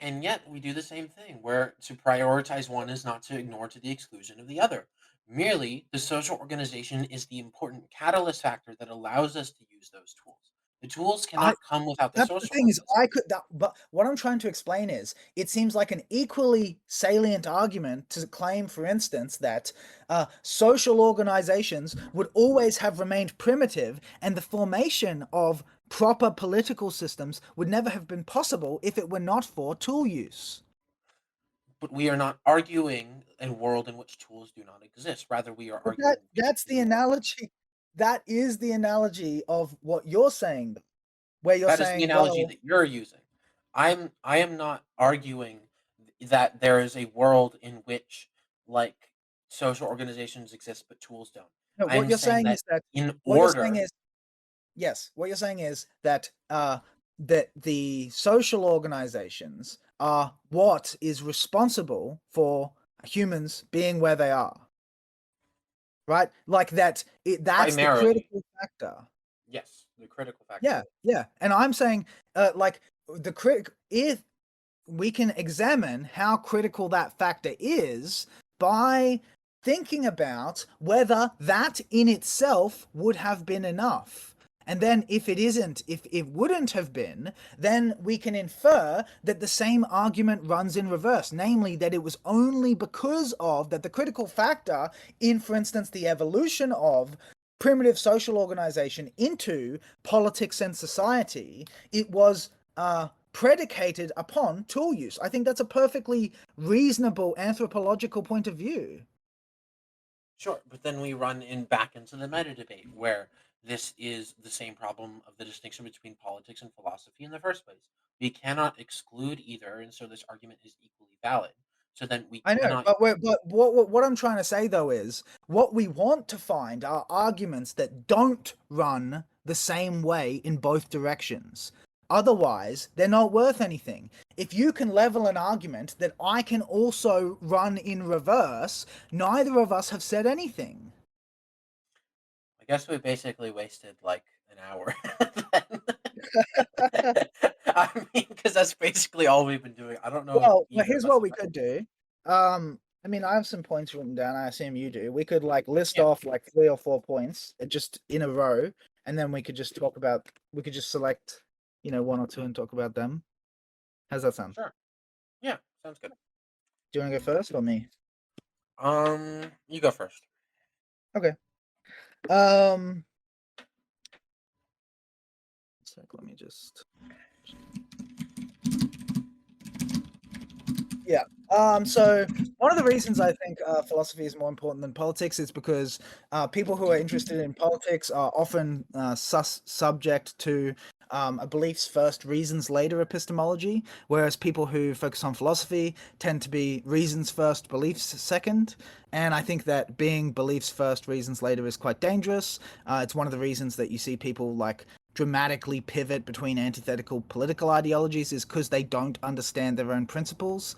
And yet we do the same thing, where to prioritize one is not to ignore to the exclusion of the other. Merely, the social organization is the important catalyst factor that allows us to use those tools. The tools I cannot come without the That's the social thing is, organization. but what I'm trying to explain is, it seems like an equally salient argument to claim, for instance, that social organizations would always have remained primitive, and the formation of proper political systems would never have been possible if it were not for tool use. But we are not arguing a world in which tools do not exist. Rather, we are But arguing that's the a world. analogy. That is the analogy of what you're saying, where you're That is the saying, analogy well, that you're using. I am not arguing that there is a world in which like social organizations exist but tools don't. no, I am what you're saying saying that is that in what you're saying order, is yes, what you're saying is that that the social organizations are what is responsible for humans being where they are, right? Like that's the primarily, critical factor. yes, the critical factor. Yeah, yeah. And I'm saying like the if we can examine how critical that factor is by thinking about whether that in itself would have been enough. And then if it isn't, if it wouldn't have been, then we can infer that the same argument runs in reverse, namely that it was only because of that the critical factor in, for instance, the evolution of primitive social organization into politics and society, it was predicated upon tool use. I think that's a perfectly reasonable anthropological point of view. Sure, but then we run in back into the meta debate where this is the same problem of the distinction between politics and philosophy in the first place. We cannot exclude either, and so this argument is equally valid. So then we I know, cannot. but what I'm trying to say though is what we want to find are arguments that don't run the same way in both directions. Otherwise, they're not worth anything. If you can level an argument that I can also run in reverse, neither of us have said anything. I guess we basically wasted like an hour. I mean, because that's basically all we've been doing. I don't know if Well, either of here's us what have. we could do. I mean, I have some points written down. I assume you do. We could like list Yeah, off like 3 or 4 points just in a row, and then we could just talk about. We could just select, one or two and talk about them. How's that sound? sure. Yeah, sounds good. Do you want to go first or me? You go first. Okay. Um. Let me just. So one of the reasons I think philosophy is more important than politics is because people who are interested in politics are often subject to a beliefs first, reasons later epistemology, whereas people who focus on philosophy tend to be reasons first, beliefs second. And I think that being beliefs first, reasons later is quite dangerous. It's one of the reasons that you see people like dramatically pivot between antithetical political ideologies is because they don't understand their own principles.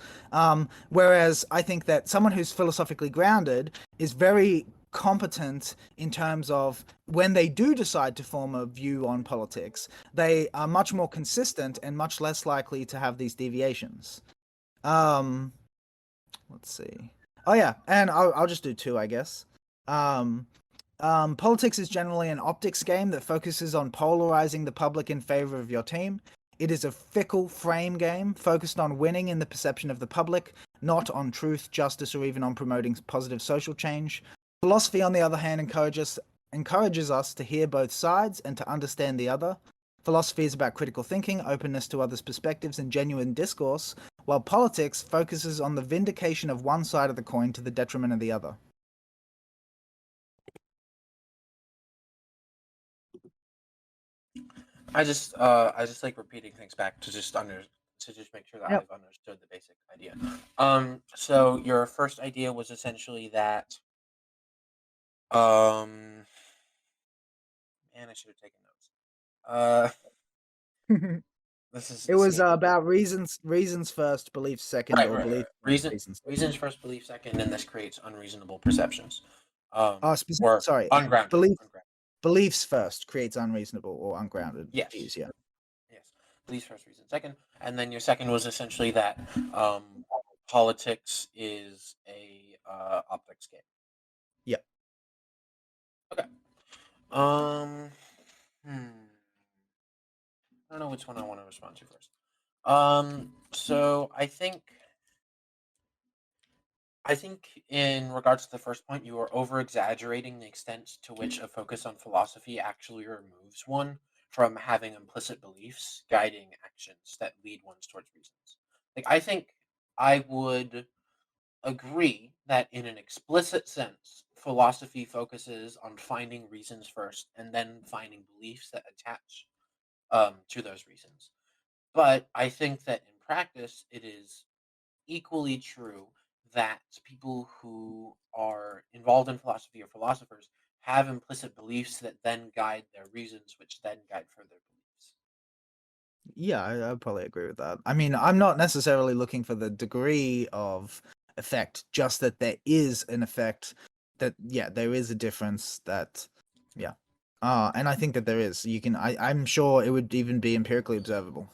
Whereas I think that someone who's philosophically grounded is very competent in terms of when they do decide to form a view on politics, they are much more consistent and much less likely to have these deviations. Let's see. Oh yeah, and I'll just do two, I guess. Politics is generally an optics game that focuses on polarizing the public in favor of your team. It is a fickle frame game focused on winning in the perception of the public, not on truth, justice, or even on promoting positive social change. Philosophy, on the other hand, encourages us to hear both sides and to understand the other. Philosophy is about critical thinking, openness to others' perspectives, and genuine discourse, while politics focuses on the vindication of one side of the coin to the detriment of the other. I just like repeating things back to just make sure that Yep. I've understood the basic idea. So your first idea was essentially that man, I should have taken notes. This is It was escaping me. about reasons first, beliefs second, Right, or right, belief right. reasons. Reasons first, belief second, and this creates unreasonable perceptions. Sorry, Ungrounded. beliefs first creates unreasonable or ungrounded Yes. views. Yeah. Yes. Beliefs first, reason second, and then your second was essentially that politics is a optics game. Yeah. Okay. I don't know which one I want to respond to first. So I think in regards to the first point, you are over exaggerating the extent to which a focus on philosophy actually removes one from having implicit beliefs guiding actions that lead one towards reasons. Like, I think I would agree that in an explicit sense, philosophy focuses on finding reasons first and then finding beliefs that attach to those reasons. But I think that in practice, it is equally true that people who are involved in philosophy or philosophers have implicit beliefs that then guide their reasons, which then guide further beliefs. Yeah, I'd probably agree with that. I mean, I'm not necessarily looking for the degree of effect, just that there is an effect. That there is a difference. And I think that there is. I'm sure it would even be empirically observable.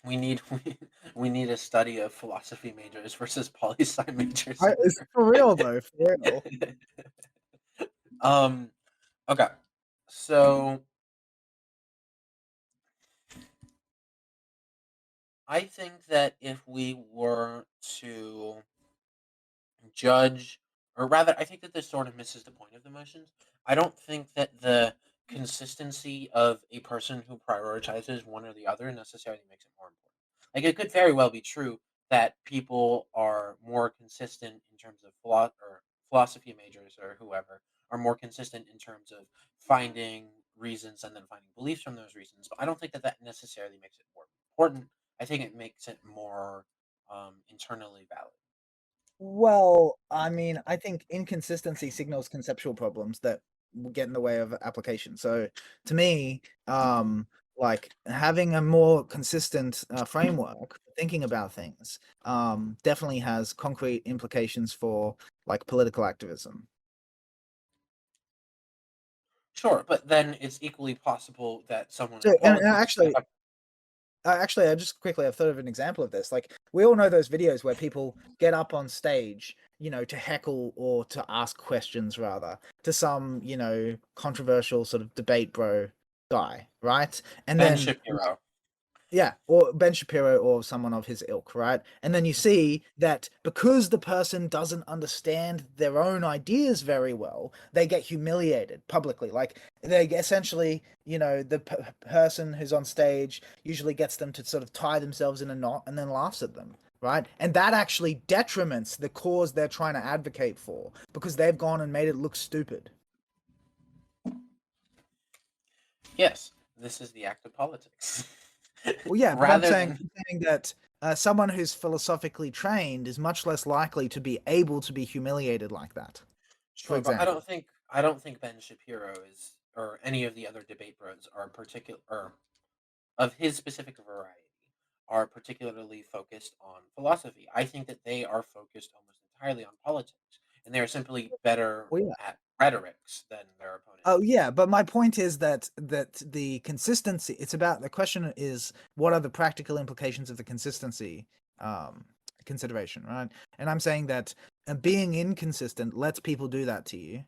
We need we need a study of philosophy majors versus poli-sci majors. It's for real though, for real. Okay. So I think that if we were to judge, or rather, I think that this sort of misses the point of the motions. I don't think that the consistency of a person who prioritizes one or the other necessarily makes it more important. Like, it could very well be true that people are more consistent in terms of philosophy majors or whoever are more consistent in terms of finding reasons and then finding beliefs from those reasons. But I don't think that that necessarily makes it more important. I think it makes it more internally valid. Well, I mean, I think inconsistency signals conceptual problems that get in the way of application. So, to me, like having a more consistent framework for thinking about things, definitely has concrete implications for like political activism. Sure, but then it's equally possible that someone So, in and politics. actually, I just quickly I've thought of an example of this. Like we all know those videos where people get up on stage, to heckle or to ask questions rather to some, controversial sort of debate bro guy, right? And Ben then Shapiro. Yeah, or Ben Shapiro or someone of his ilk, right? And then you see that because the person doesn't understand their own ideas very well, they get humiliated publicly. Like they essentially, the person who's on stage usually gets them to sort of tie themselves in a knot and then laughs at them, right? And that actually detriments the cause they're trying to advocate for because they've gone and made it look stupid. Yes, this is the act of politics. Well, yeah, but I'm Rather saying, than I'm saying that someone who's philosophically trained is much less likely to be able to be humiliated like that. For sure, but example, I don't think Ben Shapiro is or any of the other debate bros are particular or of his specific variety are particularly focused on philosophy. I think that they are focused almost entirely on politics, and they are simply better well, yeah. at rhetorics than their opponents. Oh, yeah, but my point is that the consistency. It's about the question is what are the practical implications of the consistency um, consideration, right? And I'm saying that being inconsistent lets people do that to you.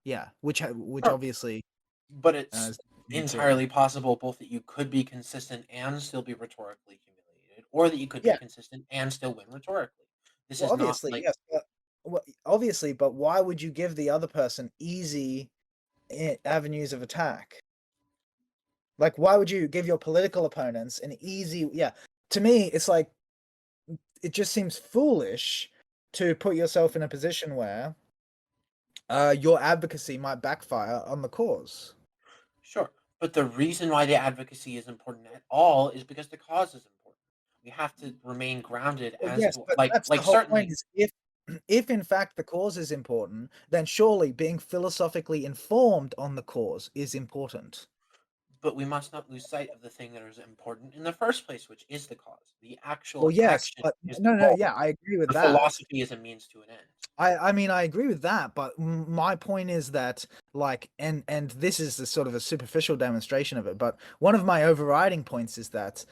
Yeah, which Sure. obviously But it's is true. entirely possible both that you could be consistent and still be rhetorically humiliated, or that you could be Yeah. consistent and still win rhetorically. This Well, is not obviously, like yes, but obviously, but why would you give the other person easy avenues of attack? Like, why would you give your political opponents an easy? Yeah, to me, it's like it just seems foolish to put yourself in a position where your advocacy might backfire on the cause. sure. But the reason why the advocacy is important at all is because the cause is important. We have to remain grounded Well, as yes, to but that's the like whole point. certainly. Is if in fact the cause is important, then surely being philosophically informed on the cause is important. But we must not lose sight of the thing that is important in the first place, which is the cause. The Well, actual yes, action but is the no, goal. yeah, I agree with The that. philosophy is a means to an end. I mean, I agree with that, but my point is that, like, and this is a sort of a superficial demonstration of it, but one of my overriding points is that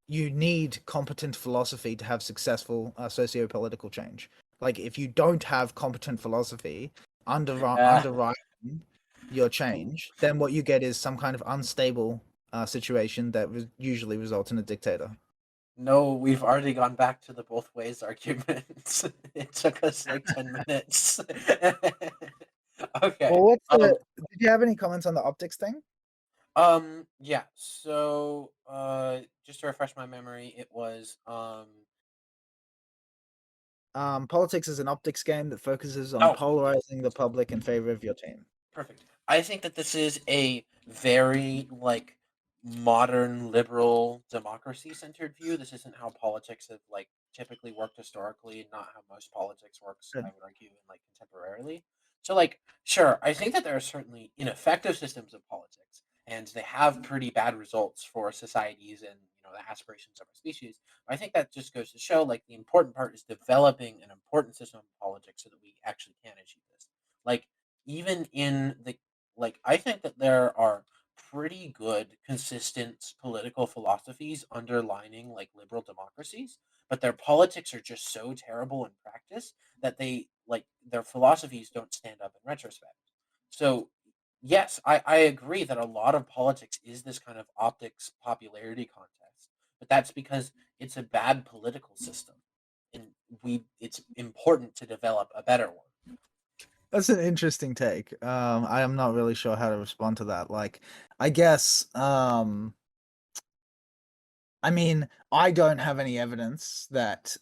you need competent philosophy to have successful socio-political change. Like, if you don't have competent philosophy Uh, underwriting your change, then what you get is some kind of unstable situation that usually results in a dictator. no, we've already gone back to the both ways argument. It took us like 10 minutes. Okay. Well, what's the? Did you have any comments on the optics thing? Yeah. So, just to refresh my memory, it was Politics is an optics game that focuses on oh, polarizing the public in favor of your team. perfect. I think that this is a very like modern liberal democracy centered view. This isn't how politics have like typically worked historically, not how most politics works, I Good. would argue, in like contemporarily. So like sure, I think that there are certainly ineffective systems of politics and they have pretty bad results for societies and the aspirations of our species. But I think that just goes to show like the important part is developing an important system of politics so that we actually can achieve this. Like even in the I think that there are pretty good consistent political philosophies underlining like liberal democracies, but their politics are just so terrible in practice that they like their philosophies don't stand up in retrospect. So yes, I agree that a lot of politics is this kind of optics popularity contest, but that's because it's a bad political system and we it's important to develop a better one. That's an interesting take. I am not really sure how to respond to that. Like, I guess, I mean, I don't have any evidence that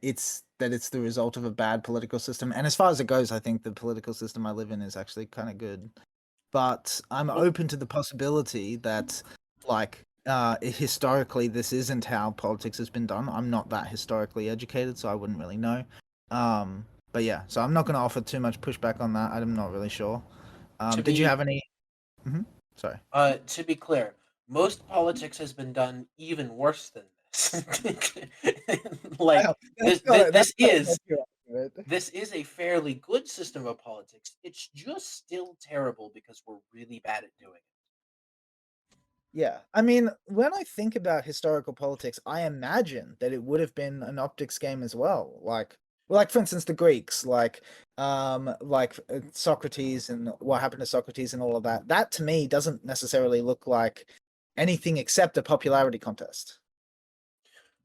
it's the result of a bad political system. And as far as it goes, I think the political system I live in is actually kind of good. But I'm Well, open to the possibility that, like, historically, this isn't how politics has been done. I'm not that historically educated, so I wouldn't really know. But yeah, so I'm not going to offer too much pushback on that. I'm not really sure. to Did you be have any? Sorry. To be clear, most politics has been done even worse than this. Like Wow, that's this gotta is help you out, right? this is a fairly good system of politics. It's just still terrible because we're really bad at doing it. Yeah, I mean, when I think about historical politics, I imagine that it would have been an optics game as well. Like for instance, the Greeks, Socrates and what happened to Socrates and all of that. That to me doesn't necessarily look like anything except a popularity contest.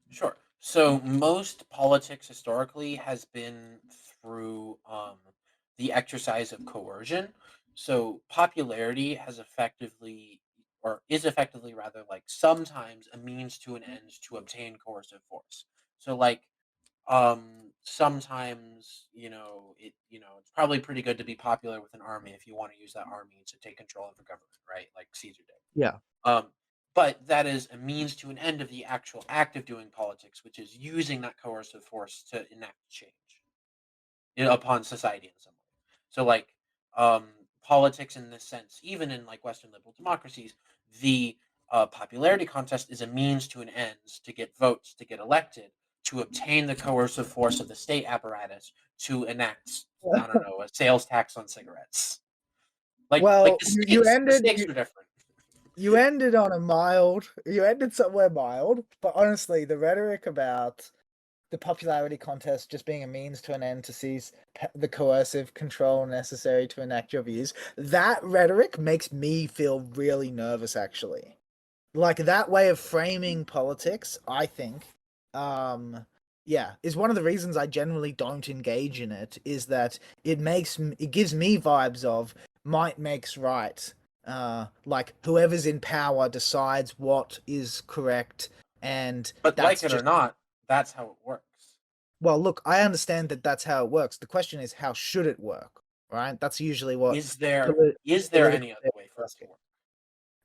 Sure. So most politics historically has been through the exercise of coercion. So popularity has effectively, or is effectively rather, like sometimes a means to an end to obtain coercive force. So like sometimes it's probably pretty good to be popular with an army if you want to use that army to take control of the government, right? Like Caesar did. Yeah. Um, but that is a means to an end of the actual act of doing politics, which is using that coercive force to enact change upon society in some way. So, like, um, politics in this sense, even in like Western liberal democracies, the popularity contest is a means to an end to get votes, to get elected, to obtain the coercive force of the state apparatus to enact, I don't know, a sales tax on cigarettes. Like Well, the you stakes, the ended stakes are different. you ended on a mild. You ended somewhere mild, but honestly, the rhetoric about the popularity contest just being a means to an end to seize the coercive control necessary to enact your views, that rhetoric makes me feel really nervous, actually. Like, that way of framing politics, I think, yeah, is one of the reasons I generally don't engage in it, is that it gives me vibes of might makes right. Like, whoever's in power decides what is correct, and But like that's it or just, not, that's how it works. well, look, I understand that that's how it works. The question is, how should it work, right? That's usually what Is there polit- is there political any other way for it to asking. work?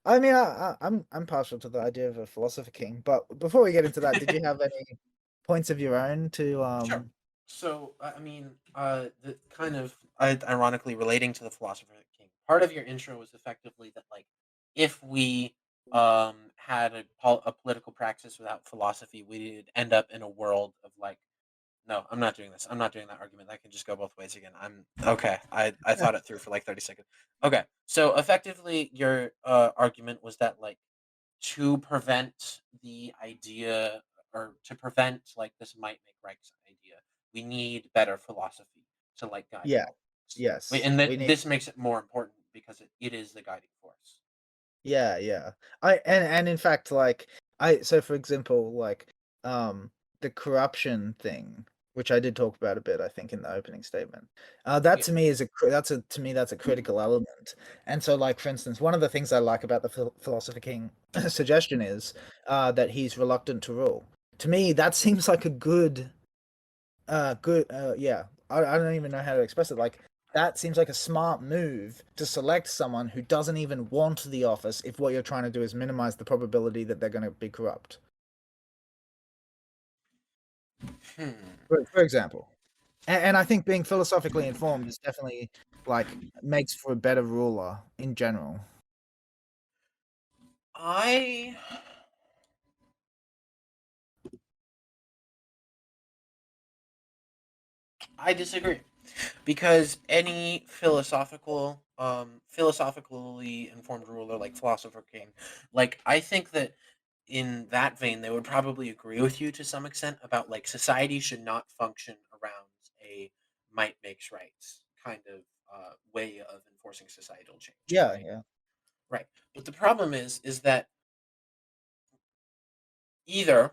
I mean, I'm partial to the idea of a philosopher king, but before we get into that, did you have any points of your own to Sure. So I mean, the kind of ironically relating to the philosopher king, part of your intro was effectively that like if we had a political practice without philosophy, we'd end up in a world of like no, I'm not doing this. I'm not doing that argument. That can just go both ways again. I'm okay. I thought it through for like 30 seconds. Okay. So effectively your argument was that like to prevent the idea or to prevent like this might make right idea, we need better philosophy to like guide Yeah, politics. yes, And we that need, this makes it more important because it is the guiding force. yeah. And in fact, like, so for example, like, the corruption thing, which I did talk about a bit, I think, in the opening statement. That Yeah. to me is that's a critical element. And so, like, for instance, one of the things I like about the philosopher king suggestion is that he's reluctant to rule. To me, that seems like a yeah. I don't even know how to express it. Like, that seems like a smart move to select someone who doesn't even want the office if what you're trying to do is minimize the probability that they're going to be corrupt. Hmm. For example. And I think being philosophically informed is definitely, like, makes for a better ruler in general. I I disagree because any philosophically informed ruler like philosopher king, like I think that in that vein they would probably agree with you to some extent about like society should not function around a might makes right kind of way of enforcing societal change, Yeah, right? yeah. Right. But the problem is that either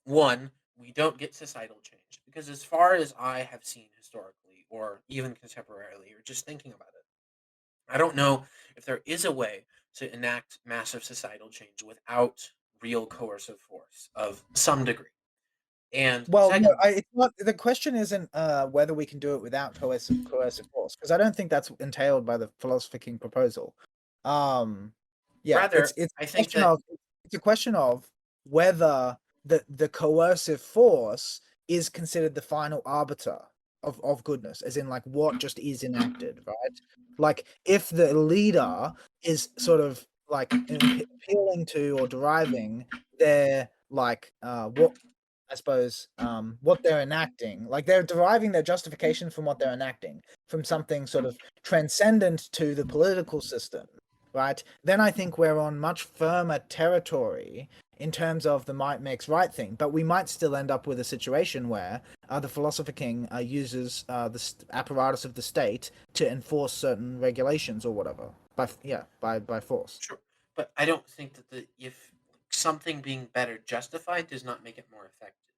one, we don't get societal change because as far as I have seen historically or even contemporarily or just thinking about it, I don't know if there is a way to enact massive societal change without real coercive force of some degree. And Well, no, secondly, it's not. The question isn't whether we can do it without coercive force, because I don't think that's entailed by the philosopher king proposal. Yeah, rather, I think that it's a question of whether the coercive force is considered the final arbiter of goodness, as in, like, what just is enacted, right? Like, if the leader is sort of like appealing to or deriving their, like, what I suppose, what they're enacting. Like, they're deriving their justification from what they're enacting, from something sort of transcendent to the political system, right? Then I think we're on much firmer territory in terms of the might makes right thing. But we might still end up with a situation where the philosopher king uses the apparatus of the state to enforce certain regulations or whatever by force. sure, but I don't think that the if something being better justified does not make it more effective,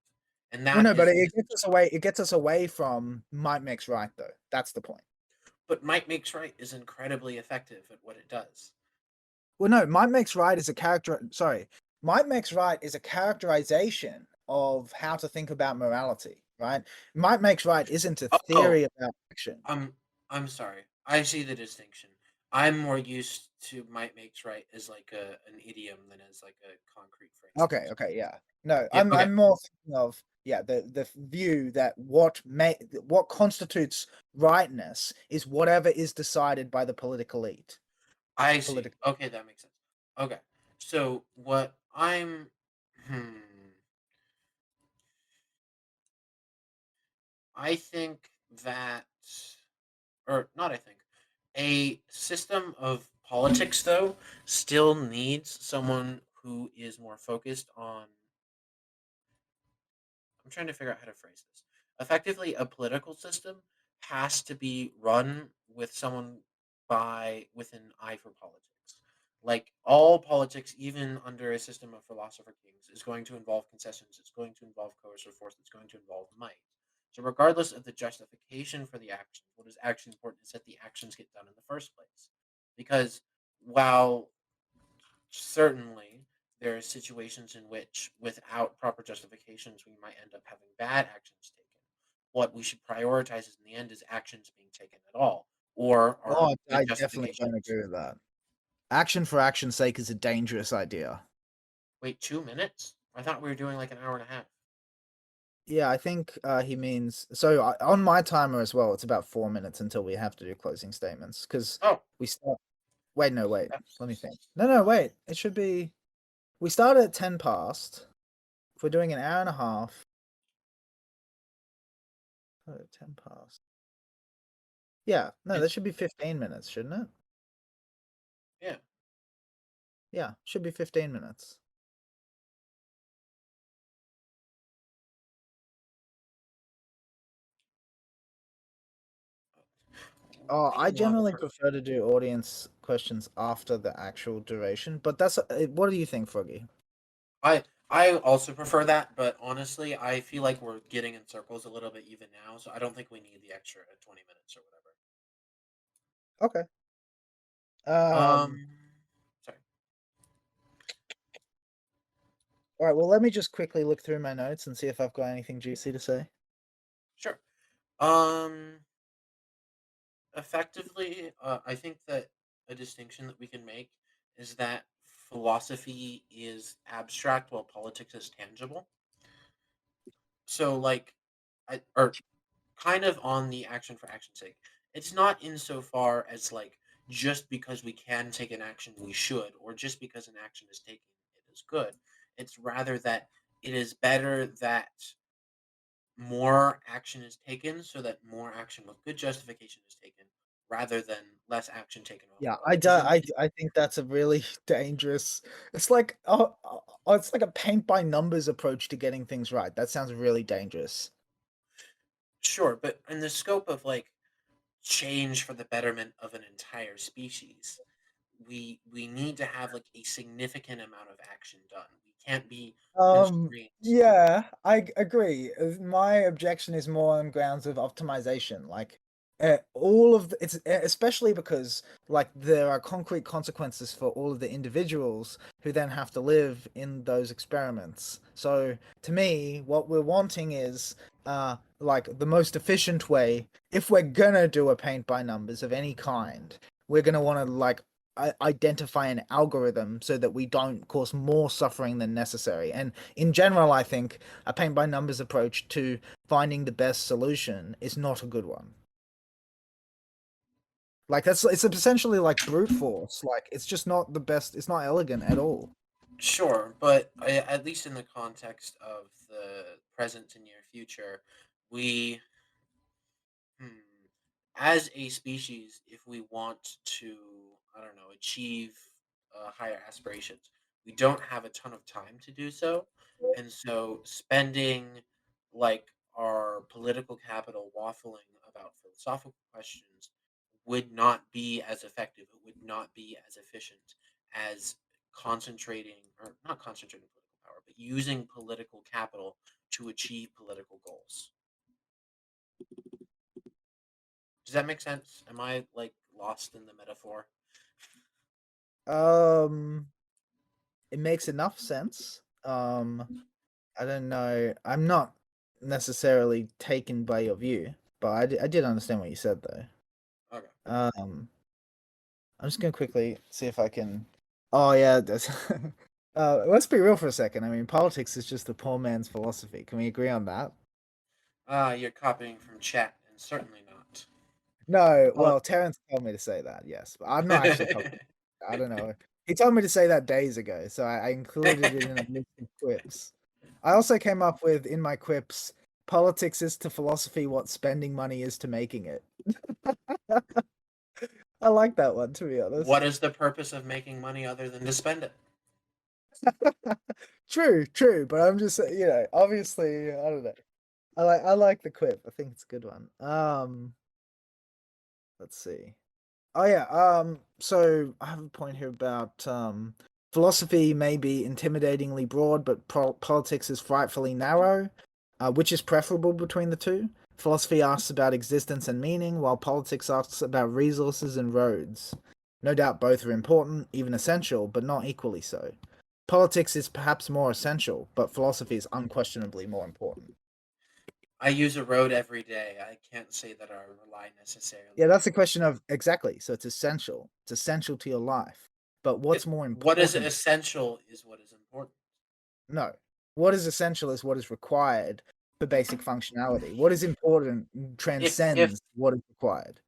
and Well, that no, but is it gets us away. It gets us away from might makes right, though. That's the point. but might makes right is incredibly effective at what it does. Well, no, might makes right is a character. Sorry, might makes right is a characterization of how to think about morality. Right? Might makes right isn't a Oh, theory about action. I'm I'm sorry. I see the distinction. I'm more used to might makes right as like an idiom than as like a concrete phrase. Okay, okay, yeah. No, Yeah. Okay. I'm more thinking of the view that what constitutes rightness is whatever is decided by the political elite. I see. Political. Okay, that makes sense. Okay. So what I'm hmm I think that or not I think a system of politics though still needs someone who is more focused on I'm trying to figure out how to phrase this. Effectively, a political system has to be run with someone with an eye for politics. Like all politics, even under a system of philosopher kings, is going to involve concessions. It's going to involve coercive force. It's going to involve might. So, regardless of the justification for the actions, what is actually important is that the actions get done in the first place. Because while certainly, there are situations in which, without proper justifications, we might end up having bad actions taken. What we should prioritize in the end is actions being taken at all, or are Oh, good I definitely don't justifications. agree with that. Action for action's sake is a dangerous idea. Wait, 2 minutes? I thought we were doing like an hour and a half. Yeah, I think he means so on my timer as well. It's about 4 minutes until we have to do closing statements because Oh, we start. Wait, no, wait. Let me that's- think. No, wait. It should be. We started at 10 past. If we're doing an hour and a half, 10 past. Yeah, no, that should be 15 minutes, shouldn't it? yeah. Yeah, should be 15 minutes. Oh, We I do not. generally prefer to do audience questions after the actual duration, but that's what do you think, Froggy? I I also prefer that, but honestly, I feel like we're getting in circles a little bit even now, so I don't think we need the extra 20 minutes or whatever. Okay. Um, Sorry. all right, well, let me just quickly look through my notes and see if I've got anything juicy to say. Sure. Um, Effectively, I think that a distinction that we can make is that philosophy is abstract while politics is tangible. So, like, or kind of on the action for action's sake, it's not insofar as like just because we can take an action we should, or just because an action is taken it is good. It's rather that it is better that more action is taken so that more action with good justification is taken rather than less action taken Yeah, overall because in I think that's a really dangerous. It's like it's like a paint by numbers approach to getting things right. That sounds really dangerous. sure but in the scope of like change for the betterment of an entire species we need to have like a significant amount of action done. We can't be constrained. Yeah, agree. My objection is more on grounds of optimization. Like, all of it's especially because like there are concrete consequences for all of the individuals who then have to live in those experiments. So to me, what we're wanting is like the most efficient way. If we're gonna do a paint by numbers of any kind, we're gonna want to like identify an algorithm so that we don't cause more suffering than necessary. And in general, I think a paint by numbers approach to finding the best solution is not a good one. Like that's it's essentially like brute force. Like it's just not the best. It's not elegant at all. Sure, but at least in the context of the present and near future, we Hmm. As a species, if we want to, I don't know, achieve higher aspirations, we don't have a ton of time to do so. And so spending like our political capital waffling about philosophical questions would not be as effective. It would not be as efficient as concentrating, or not concentrating political power, but using political capital to achieve political goals. Does that make sense? Am I like lost in the metaphor? It makes enough sense. I don't know. I'm not necessarily taken by your view, but I did understand what you said though. Okay. I'm just gonna quickly see if I can. Oh yeah, that's. Let's be real for a second. I mean, politics is just a poor man's philosophy. Can we agree on that? You're copying from chat, and certainly not. No, Well, well, Terrence told me to say that. Yes, but I'm not actually copying. I don't know. He told me to say that days ago, so I included it in a list of quips. I also came up with in my quips, politics is to philosophy what spending money is to making it. I like that one, to be honest. What is the purpose of making money other than to spend it? True, but I'm just obviously, I don't know. I like the quip. I think it's a good one. Let's see. Oh yeah, so I have a point here about philosophy may be intimidatingly broad, but politics is frightfully narrow. Which is preferable between the two? Philosophy asks about existence and meaning, while politics asks about resources and roads. No doubt both are important, even essential, but not equally so. Politics is perhaps more essential, but philosophy is unquestionably more important. I use a road every day. I can't say that I rely necessarily. Yeah, that's a question of exactly. So it's essential. It's essential to your life. But what's more important? What is essential is what is important. No. What is essential is what is required for basic functionality. What is important transcends what is required.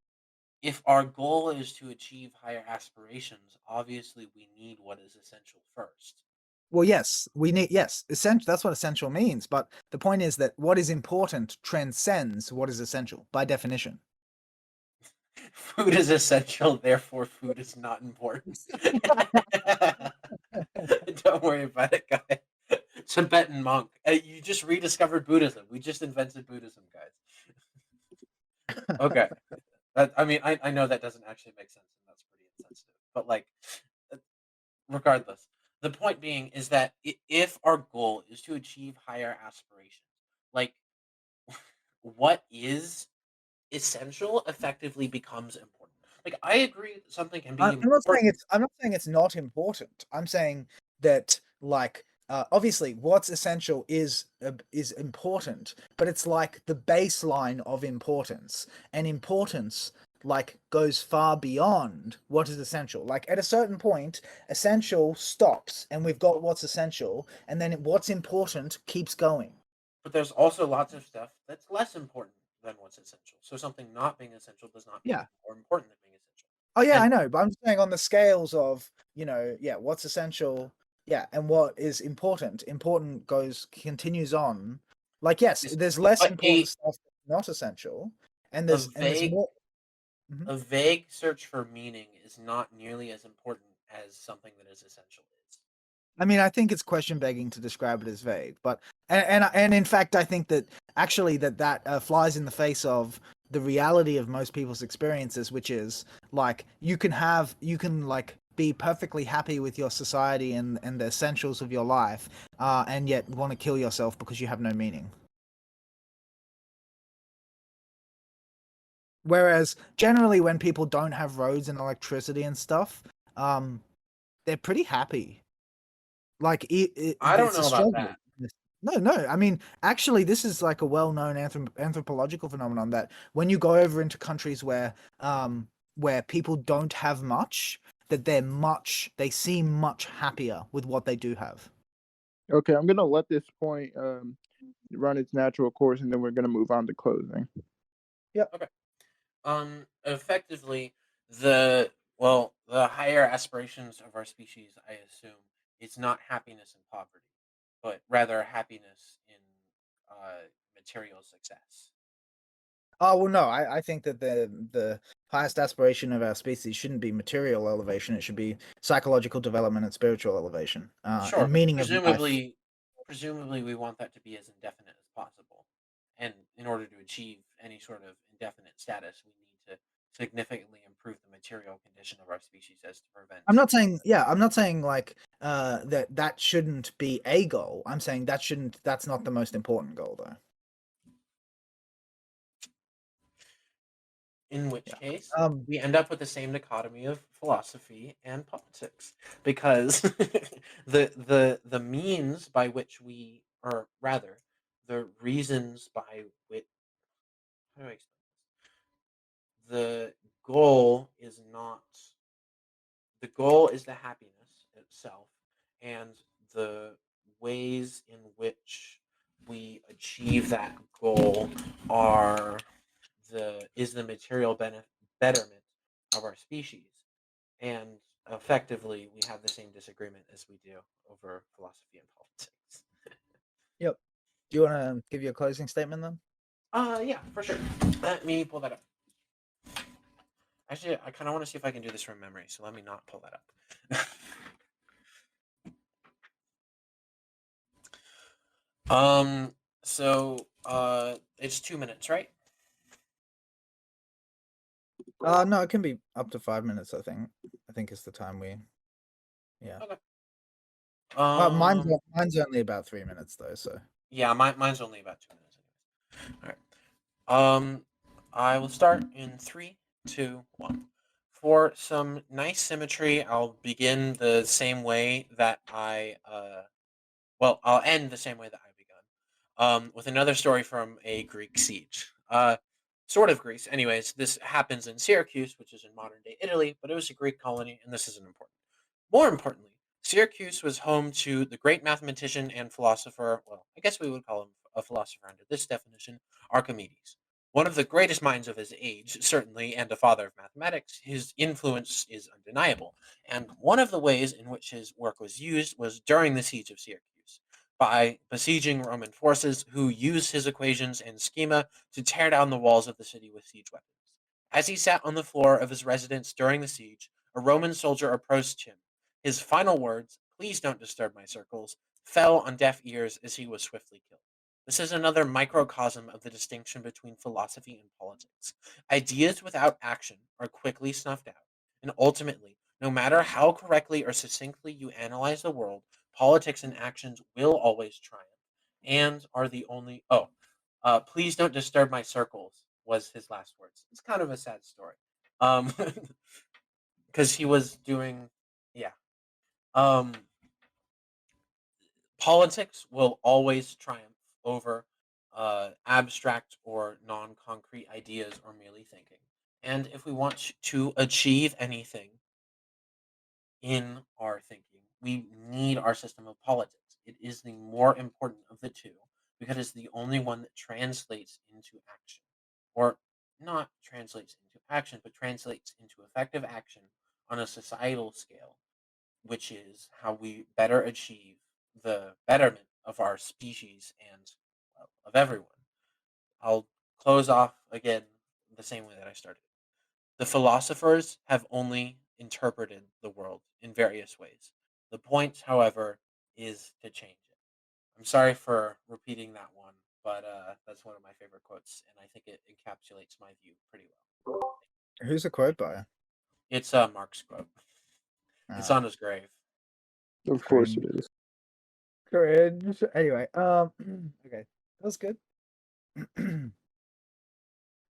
If our goal is to achieve higher aspirations, obviously we need what is essential first. Well, yes, we need essential. That's what essential means. But the point is that what is important transcends what is essential by definition. Food is essential, therefore food is not important. Don't worry about it, guys. Tibetan monk. You just rediscovered Buddhism. We just invented Buddhism, guys. Okay. I mean, I know that doesn't actually make sense, and that's pretty insensitive. But like, regardless, the point being is that if our goal is to achieve higher aspirations, like what is essential effectively becomes important. Like I agree that something can be I'm not saying important. I'm not saying it's not important. I'm saying that obviously what's essential is important, but it's like the baseline of importance, and importance goes far beyond what is essential. Like at a certain point, essential stops, and we've got what's essential, and then what's important keeps going. But there's also lots of stuff that's less important than what's essential. So something not being essential does not make it more important than being essential. Oh yeah, And I know, but I'm saying on the scales of, what's essential, and what is important. Important continues on. Like yes, there's less but important stuff that's not essential, and there's more. a vague search for meaning is not nearly as important as something that is essential is. I mean, I think it's question begging to describe it as vague, but and in fact, I think that actually that flies in the face of the reality of most people's experiences, which is like you can be perfectly happy with your society and the essentials of your life, and yet want to kill yourself because you have no meaning. Whereas generally, when people don't have roads and electricity and stuff, they're pretty happy. Like I don't know about that. No. I mean, actually, this is like a well-known anthropological phenomenon that when you go over into countries where people don't have much, that they seem much happier with what they do have. Okay, I'm gonna let this point run its natural course, and then we're gonna move on to closing. Yeah. Okay. Effectively, the higher aspirations of our species, I assume, it's not happiness in poverty, but rather happiness in material success. Oh well, no. I think that the highest aspiration of our species shouldn't be material elevation. It should be psychological development and spiritual elevation. Sure, And but meaning of life. presumably, we want that to be as indefinite as possible, and in order to achieve any sort of indefinite status, we need to significantly improve the material condition of our species as to prevent. I'm not saying like that shouldn't be a goal. I'm saying that's not the most important goal though. In which Yeah. case, we end up with the same dichotomy of philosophy and politics, because the means by which we, or rather, the reasons by which, how do I explain this? Goal is not the goal is the happiness itself, and the ways in which we achieve that goal are the material betterment of our species. And effectively, we have the same disagreement as we do over philosophy and politics. Yep. Do you want to give your closing statement then? Yeah, for sure. Let me pull that up. Actually, I kind of want to see if I can do this from memory, so let me not pull that up. So it's 2 minutes, right? No, it can be up to 5 minutes. I think is the time we. Yeah. Okay. Mine's only about 3 minutes though. So. Yeah, mine's only about 2 minutes. Anyways. All right. I will start in 3, 2, 1. For some nice symmetry, I'll begin the same way that I'll end the same way that I begun. With another story from a Greek siege. Sort of Greece. Anyways, this happens in Syracuse, which is in modern day Italy, but it was a Greek colony, and this isn't important. More importantly, Syracuse was home to the great mathematician and philosopher, well, I guess we would call him a philosopher under this definition, Archimedes. One of the greatest minds of his age, certainly, and a father of mathematics. His influence is undeniable, and one of the ways in which his work was used was during the siege of Syracuse, by besieging Roman forces who used his equations and schema to tear down the walls of the city with siege weapons. As he sat on the floor of his residence during the siege, a Roman soldier approached him. His final words, "Please don't disturb my circles," fell on deaf ears as he was swiftly killed. This is another microcosm of the distinction between philosophy and politics. Ideas without action are quickly snuffed out, and ultimately, no matter how correctly or succinctly you analyze the world, politics and actions will always triumph, and are the only. Please don't disturb my circles was his last words. It's kind of a sad story, because he was doing, yeah. Um, Politics will always triumph over abstract or non-concrete ideas or merely thinking. And if we want to achieve anything in our thinking, we need our system of politics. It is the more important of the two because it's the only one that translates into action. Or not translates into action, but translates into effective action on a societal scale, which is how we better achieve the betterment of our species and, well, of everyone. I'll close off again the same way that I started. The philosophers have only interpreted the world in various ways. The point, however, is to change it. I'm sorry for repeating that one, but that's one of my favorite quotes, and I think it encapsulates my view pretty well. Who's the quote by? It's Mark's quote. It's on his grave. Of course Cringe. it is. Cringe. Anyway, okay, that was good.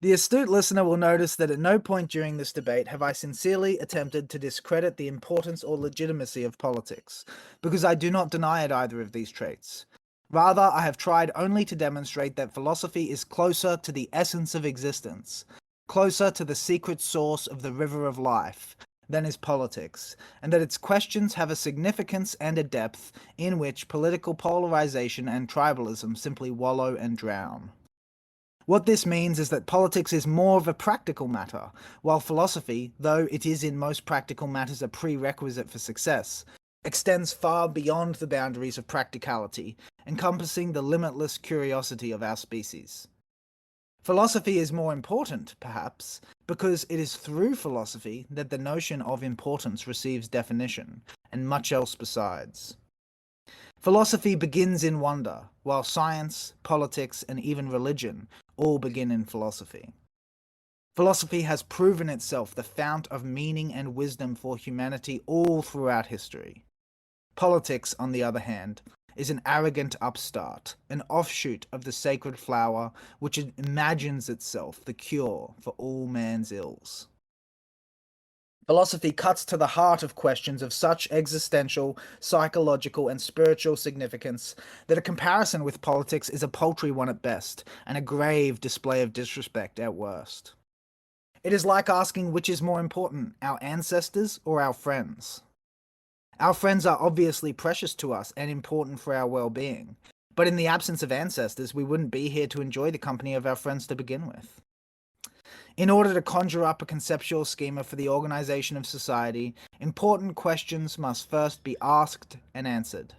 The astute listener will notice that at no point during this debate have I sincerely attempted to discredit the importance or legitimacy of politics, because I do not deny it either of these traits. Rather, I have tried only to demonstrate that philosophy is closer to the essence of existence, closer to the secret source of the river of life, than is politics, and that its questions have a significance and a depth in which political polarization and tribalism simply wallow and drown. What this means is that politics is more of a practical matter, while philosophy, though it is in most practical matters a prerequisite for success, extends far beyond the boundaries of practicality, encompassing the limitless curiosity of our species. Philosophy is more important, perhaps, because it is through philosophy that the notion of importance receives definition, and much else besides. Philosophy begins in wonder, while science, politics, and even religion all begin in philosophy. Philosophy has proven itself the fount of meaning and wisdom for humanity all throughout history. Politics, on the other hand, is an arrogant upstart, an offshoot of the sacred flower which imagines itself the cure for all man's ills. Philosophy cuts to the heart of questions of such existential, psychological, and spiritual significance that a comparison with politics is a paltry one at best, and a grave display of disrespect at worst. It is like asking which is more important, our ancestors or our friends. Our friends are obviously precious to us and important for our well-being, but in the absence of ancestors, we wouldn't be here to enjoy the company of our friends to begin with. In order to conjure up a conceptual schema for the organization of society, important questions must first be asked and answered.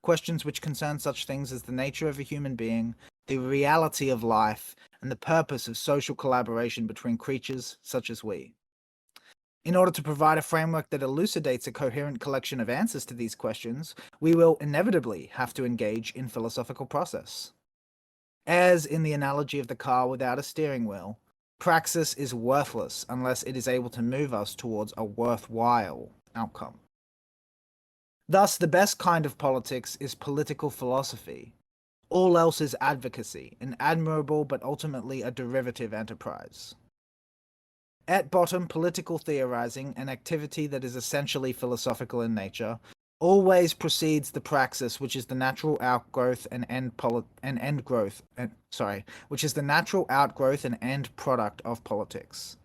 Questions which concern such things as the nature of a human being, the reality of life, and the purpose of social collaboration between creatures such as we. In order to provide a framework that elucidates a coherent collection of answers to these questions, we will inevitably have to engage in philosophical process. As in the analogy of the car without a steering wheel, praxis is worthless unless it is able to move us towards a worthwhile outcome. Thus, the best kind of politics is political philosophy. All else is advocacy, an admirable but ultimately a derivative enterprise. At bottom, political theorizing, an activity that is essentially philosophical in nature, always precedes the praxis, which is the natural outgrowth and end product of politics.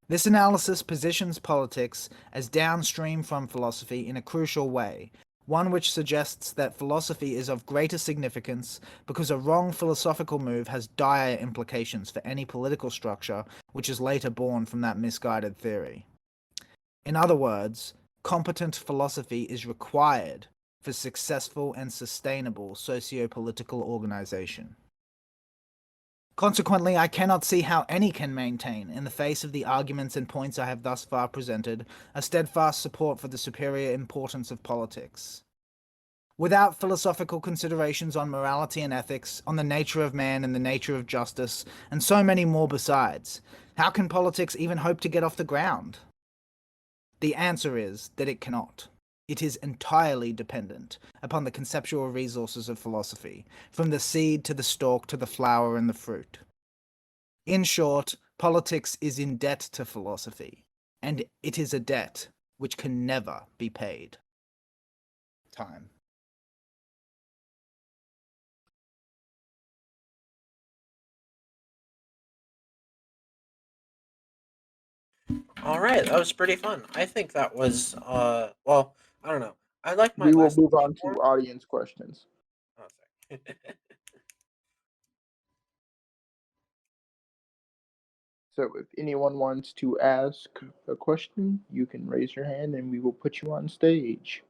This analysis positions politics as downstream from philosophy in a crucial way, one which suggests that philosophy is of greater significance because a wrong philosophical move has dire implications for any political structure which is later born from that misguided theory. In other words, competent philosophy is required for successful and sustainable socio-political organization. Consequently, I cannot see how any can maintain, in the face of the arguments and points I have thus far presented, a steadfast support for the superior importance of politics. Without philosophical considerations on morality and ethics, on the nature of man and the nature of justice, and so many more besides, how can politics even hope to get off the ground? The answer is that it cannot. It is entirely dependent upon the conceptual resources of philosophy, from the seed to the stalk to the flower and the fruit. In short, politics is in debt to philosophy, and it is a debt which can never be paid. Time. All right, that was pretty fun. I think that was well, I don't know. I like my We will last move on debate more. to audience questions. Oh, sorry. So if anyone wants to ask a question, you can raise your hand and we will put you on stage.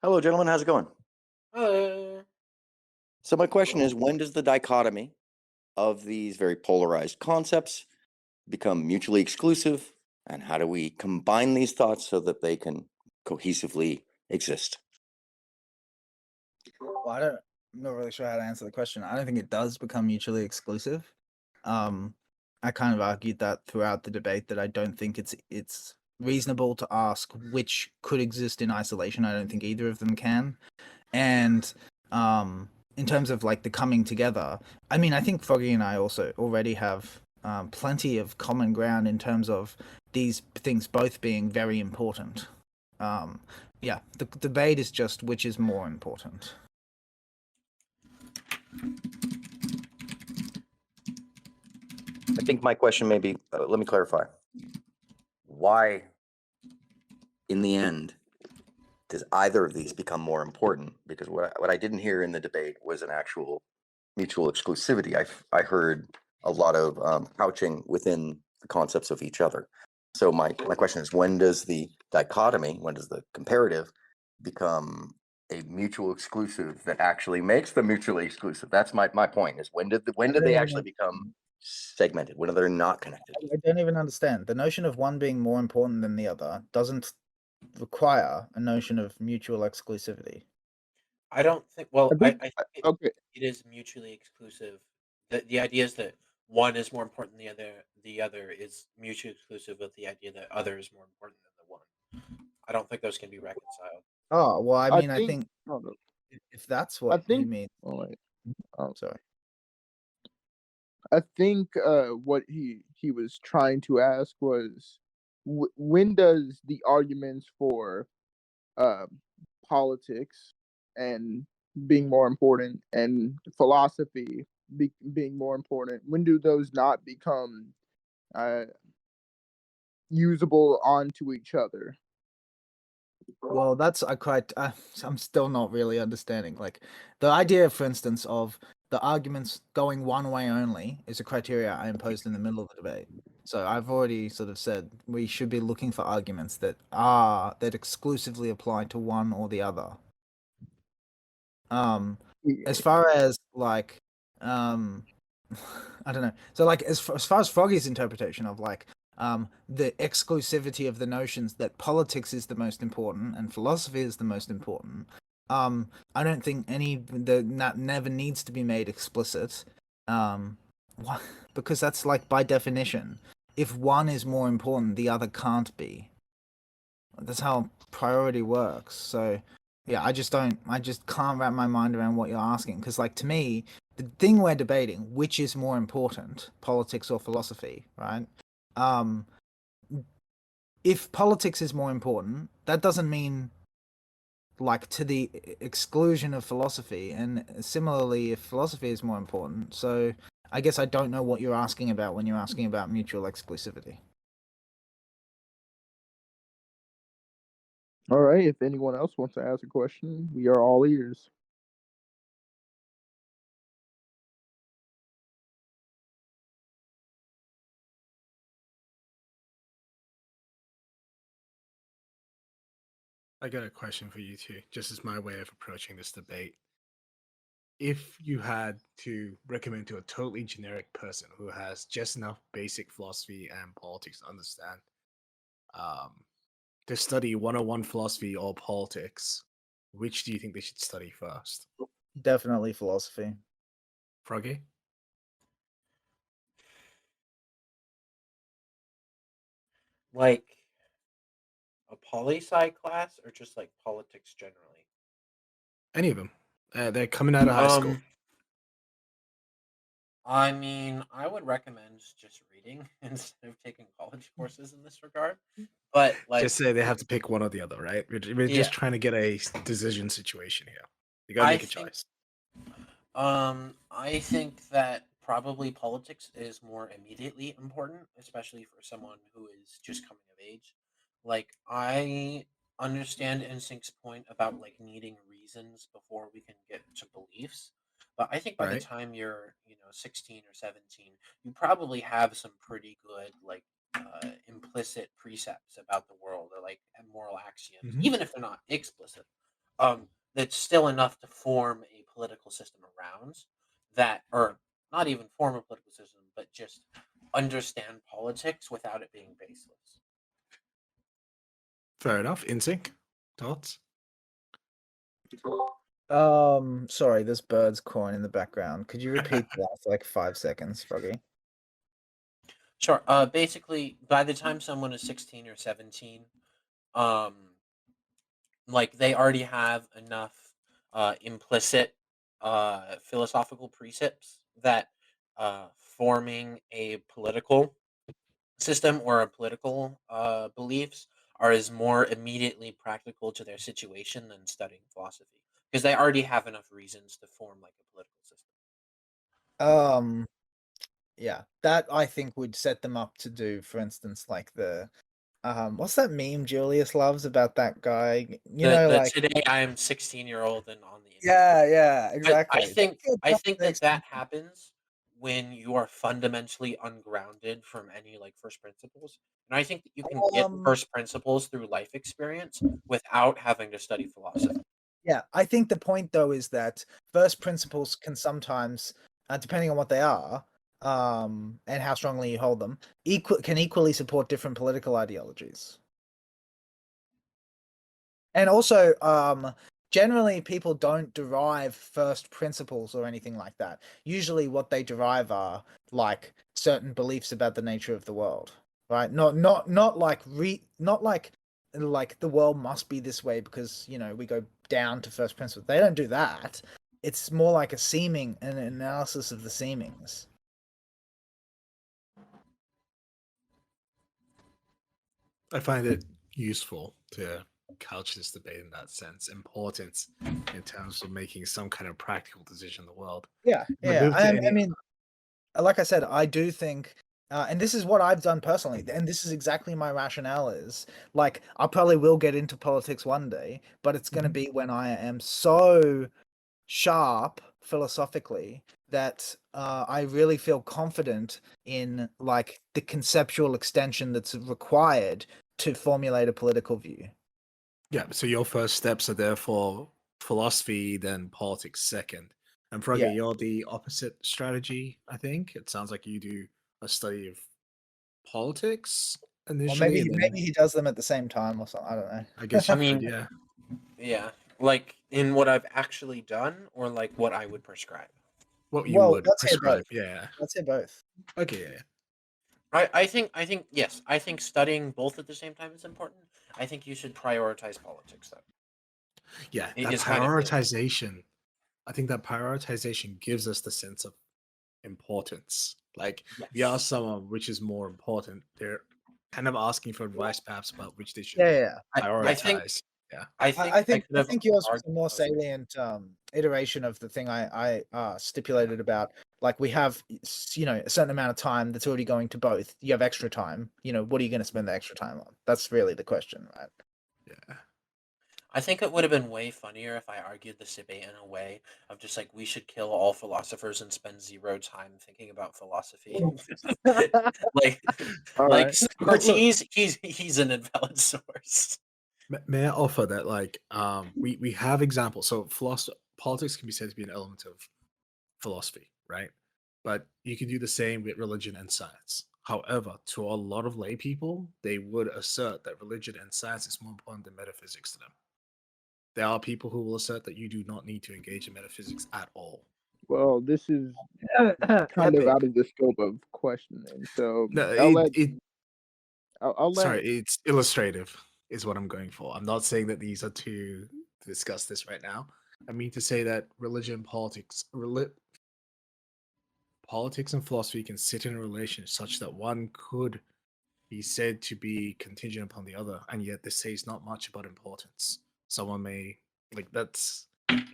Hello, gentlemen. How's it going? Hello. So my question is, when does the dichotomy of these very polarized concepts become mutually exclusive, and how do we combine these thoughts so that they can cohesively exist? Well, I'm not really sure how to answer the question. I don't think it does become mutually exclusive. I kind of argued that throughout the debate that I don't think it's reasonable to ask which could exist in isolation. I don't think either of them can. And in terms of like the coming together, I mean, I think Foggy and I also already have plenty of common ground in terms of these things both being very important. Yeah, the debate is just which is more important. I think my question may be, let me clarify. Why, in the end, does either of these become more important? Because what I didn't hear in the debate was an actual mutual exclusivity. I heard a lot of couching within the concepts of each other. So my question is, when does the dichotomy, when does the comparative become a mutual exclusive that actually makes them mutually exclusive? That's my point. Is when did I they don't even actually become segmented? When are they not connected? I don't even understand. The notion of one being more important than the other doesn't require a notion of mutual exclusivity. I don't think. Well, I think. I think Okay. it is mutually exclusive. The idea is that one is more important than the other. The other is mutually exclusive with the idea that other is more important than the one. I don't think those can be reconciled. Oh, well, I I mean, I think. think No, no. if that's I what he think. means, Oh, wait. Um, sorry. I think what he was trying to ask was when does the arguments for uh, politics and being more important and philosophy being more important, when do those not become uh, usable onto each other? Well, that's I quite. I'm still not really understanding. Like the idea, for instance, of the arguments going one way only is a criteria I imposed in the middle of the debate. So I've already sort of said we should be looking for arguments that exclusively apply to one or the other. As far as like, um, I don't know. So like as far as Froggy's interpretation of like the exclusivity of the notions that politics is the most important and philosophy is the most important. I don't think that never needs to be made explicit. Um, because that's like by definition, if one is more important, the other can't be. That's how priority works. So yeah, I just can't wrap my mind around what you're asking because like to me, the thing we're debating, which is more important, politics or philosophy, right? Um, if politics is more important, that doesn't mean like to the exclusion of philosophy, and similarly, if philosophy is more important, so I guess I don't know what you're asking about when you're asking about mutual exclusivity. All right. If anyone else wants to ask a question, we are all ears. I got a question for you too, just as my way of approaching this debate. If you had to recommend to a totally generic person who has just enough basic philosophy and politics to understand, um, to study 101 philosophy or politics, which do you think they should study first? Definitely philosophy. Froggy? Like a poli sci class or just like politics generally? Any of them. They're coming out of high school. I mean, I would recommend just reading instead of taking college courses in this regard. But like, Just say they have to pick one or the other, right? We're yeah, just trying to get a decision situation here. You gotta I make a think choice. I think that probably politics is more immediately important, especially for someone who is just coming of age. Like I understand Instinct's point about like needing reasons before we can get to beliefs. But I think by the Right? time you're, 16 or 17, you probably have some pretty good like implicit precepts about the world or like moral axioms, Mhm. even if they're not explicit. Um, that's still enough to form a political system around that, or not even form a political system, but just understand politics without it being baseless. Fair enough. Insync. Thoughts? Sorry, there's birds cawing in the background. Could you repeat that for like 5 seconds, Froggy? Sure. Basically, by the time someone is 16 or 17, um, like they already have enough implicit philosophical precepts that forming a political system or a political beliefs are as more immediately practical to their situation than studying philosophy because they already have enough reasons to form like a political system. Yeah, that I think would set them up to do, for instance, like the what's that meme Julius loves about that guy? You know, The like today I am 16-year-old and on the internet. yeah, I exactly. think I think Makes that happens when you are fundamentally ungrounded from any like first principles. And I think that you can get um first principles through life experience without having to study philosophy. Yeah, I think the point though is that first principles can sometimes, depending on what they are, and how strongly you hold them, can equally support different political ideologies. And also, generally people don't derive first principles or anything like that. Usually what they derive are like certain beliefs about the nature of the world, right? Not like the world must be this way because, we go down to first principles. They don't do that. It's more like an analysis of the seemings. I find it useful to couch this debate in that sense. Importance in terms of making some kind of practical decision in the world. Yeah, But yeah. move to any. I mean, like I said, I do think, and this is what I've done personally, and this is exactly my rationale is, like, I probably will get into politics one day, but it's going to be when I am so sharp philosophically that I really feel confident in, like, the conceptual extension that's required to formulate a political view. Yeah, so your first steps are therefore philosophy, then politics second. And Froggy, Yeah. you're the opposite strategy, I think. It sounds like you do a study of politics Or initially, and then maybe he does them at the same time or something. I don't know. I guess you I mean, could, yeah. Yeah, like in what I've actually done, or like what I would prescribe. What you Well, would let's hear prescribe, both. yeah. Let's hear both. Okay, yeah. I think yes. I think studying both at the same time is important. I think you should prioritize politics though. Yeah, It that is kind of the- prioritization. I think that prioritization gives us the sense of importance. Like we ask Yes. someone which is more important, they're kind of asking for advice perhaps about which they should Yeah. I think prioritize. Yeah. I think I think could I have think yours was a argued- more oh, sorry. salient iteration of the thing I stipulated about. Like we have a certain amount of time that's already going to both. You have extra time. What are you going to spend the extra time on? That's really the question, right? Yeah. I think it would have been way funnier if I argued this debate in a way of just like we should kill all philosophers and spend zero time thinking about philosophy. like All like right. Socrates, he's an invalid source. May I offer that like we have examples. So politics can be said to be an element of philosophy, right? But you can do the same with religion and science. However, to a lot of lay people, they would assert that religion and science is more important than metaphysics to them. There are people who will assert that you do not need to engage in metaphysics at all. Well, this is kind of out of the scope of questioning, so No, I'll let. sorry, it's illustrative is what I'm going for. I'm not saying that these are to discuss this right now. I mean to say that religion, politics and philosophy can sit in a relation such that one could be said to be contingent upon the other, and yet this says not much about importance. Someone may that's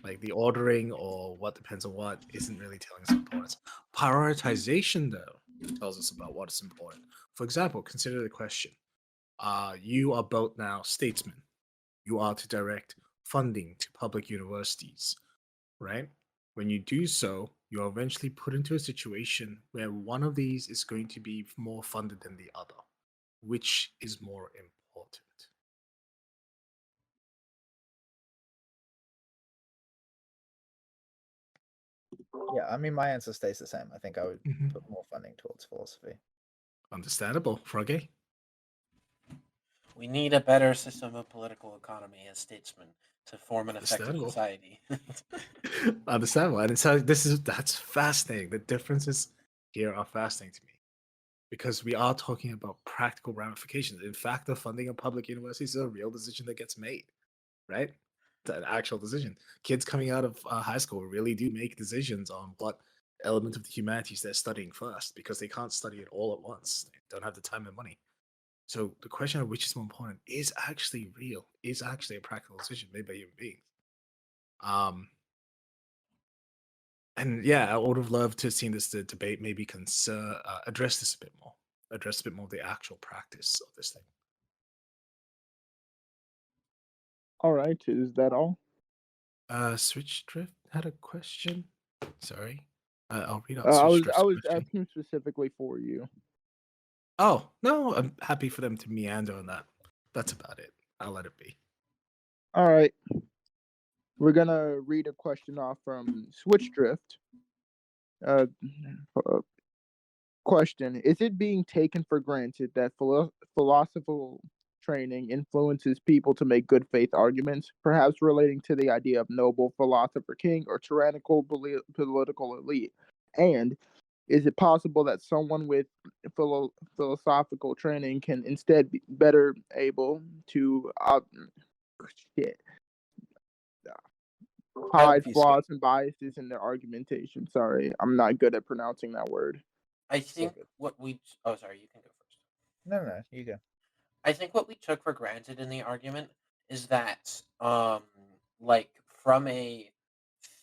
like the ordering or what depends on what isn't really telling us importance. Prioritization, though, tells us about what is important. For example, consider the question: you are both now statesmen. You are to direct funding to public universities, right? When you do so, you are eventually put into a situation where one of these is going to be more funded than the other. Which is more important? Yeah, I mean, my answer stays the same. I think I would Mhm. put more funding towards philosophy. Understandable, Froggy. We need a better system of political economy as statesmen to form an effective Understandable. society. Understandable. And that's fascinating. The differences here are fascinating to me. Because we are talking about practical ramifications. In fact, the funding of public universities is a real decision that gets made, right? It's an actual decision. Kids coming out of high school really do make decisions on what element of the humanities they're studying first because they can't study it all at once. They don't have the time and money. So the question of which is more important is actually real, is actually a practical decision made by human beings. And yeah, I would have loved to have seen this debate maybe address this a bit more, address a bit more of the actual practice of this thing. All right, is that all? Switch Drift had a question. Sorry, I'll read out I Switch was Drift's question. asking specifically for you. Oh no, I'm happy for them to meander on that. That's about it. I'll let it be. All right. We're gonna read a question off from Switch Drift. Uh, question: is it being taken for granted that philosophical training influences people to make good faith arguments, perhaps relating to the idea of noble philosopher king or tyrannical political elite? And is it possible that someone with philosophical training can instead be better able to hide flaws and biases in their argumentation? Sorry, I'm not good at pronouncing that word. I think what we. Oh, sorry. You can go first. No, you go. I think what we took for granted in the argument is that, like, from a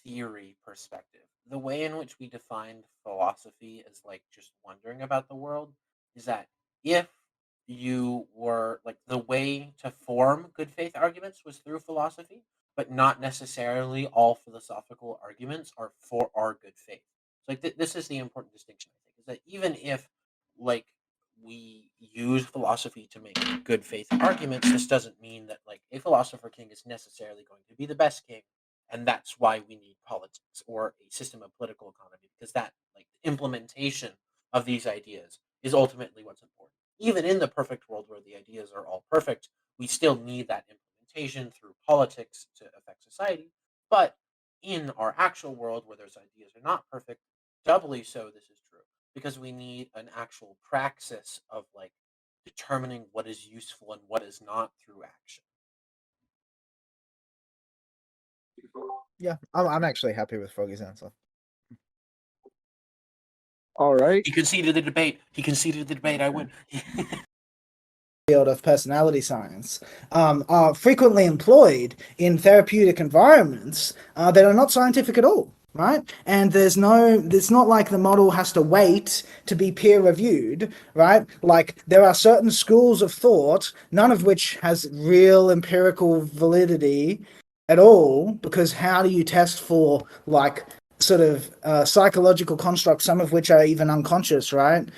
theory perspective, the way in which we defined philosophy as like just wondering about the world is that if you were like the way to form good faith arguments was through philosophy, but not necessarily all philosophical arguments are for our good faith. So, like, this is the important distinction, I think, is that even if like we use philosophy to make good faith arguments, this doesn't mean that like a philosopher king is necessarily going to be the best king, and that's why we need politics or a system of political economy, because that like the implementation of these ideas is ultimately what's important. Even in the perfect world where the ideas are all perfect, we still need that implementation through politics to affect society. But in our actual world where those ideas are not perfect, doubly so this is true, because we need an actual praxis of like determining what is useful and what is not through action. Yeah, I'm actually happy with Froggy's answer. All right. He conceded the debate. I win. Field of personality science are frequently employed in therapeutic environments that are not scientific at all, right? And it's not like the model has to wait to be peer reviewed, right? Like there are certain schools of thought, none of which has real empirical validity at all, because how do you test for like sort of psychological constructs, some of which are even unconscious, right?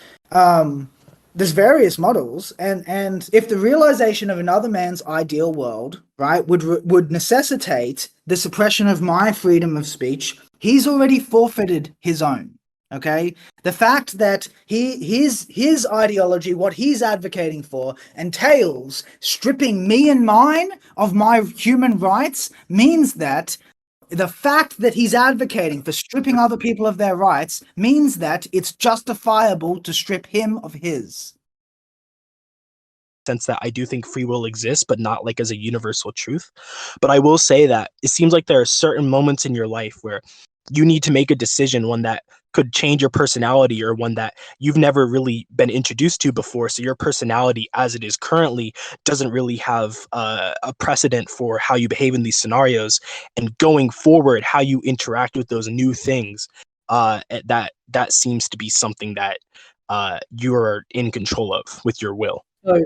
There's various models, and if the realization of another man's ideal world, right, would necessitate the suppression of my freedom of speech, he's already forfeited his own. Okay, the fact that his ideology, what he's advocating for, entails stripping me and mine of my human rights, means that the fact that he's advocating for stripping other people of their rights means that it's justifiable to strip him of his. Sense that I do think free will exists, but not like as a universal truth. But I will say that it seems like there are certain moments in your life where you need to make a decision, one that could change your personality or one that you've never really been introduced to before. So your personality as it is currently doesn't really have a precedent for how you behave in these scenarios. And going forward, how you interact with those new things, that seems to be something that you're in control of with your will. So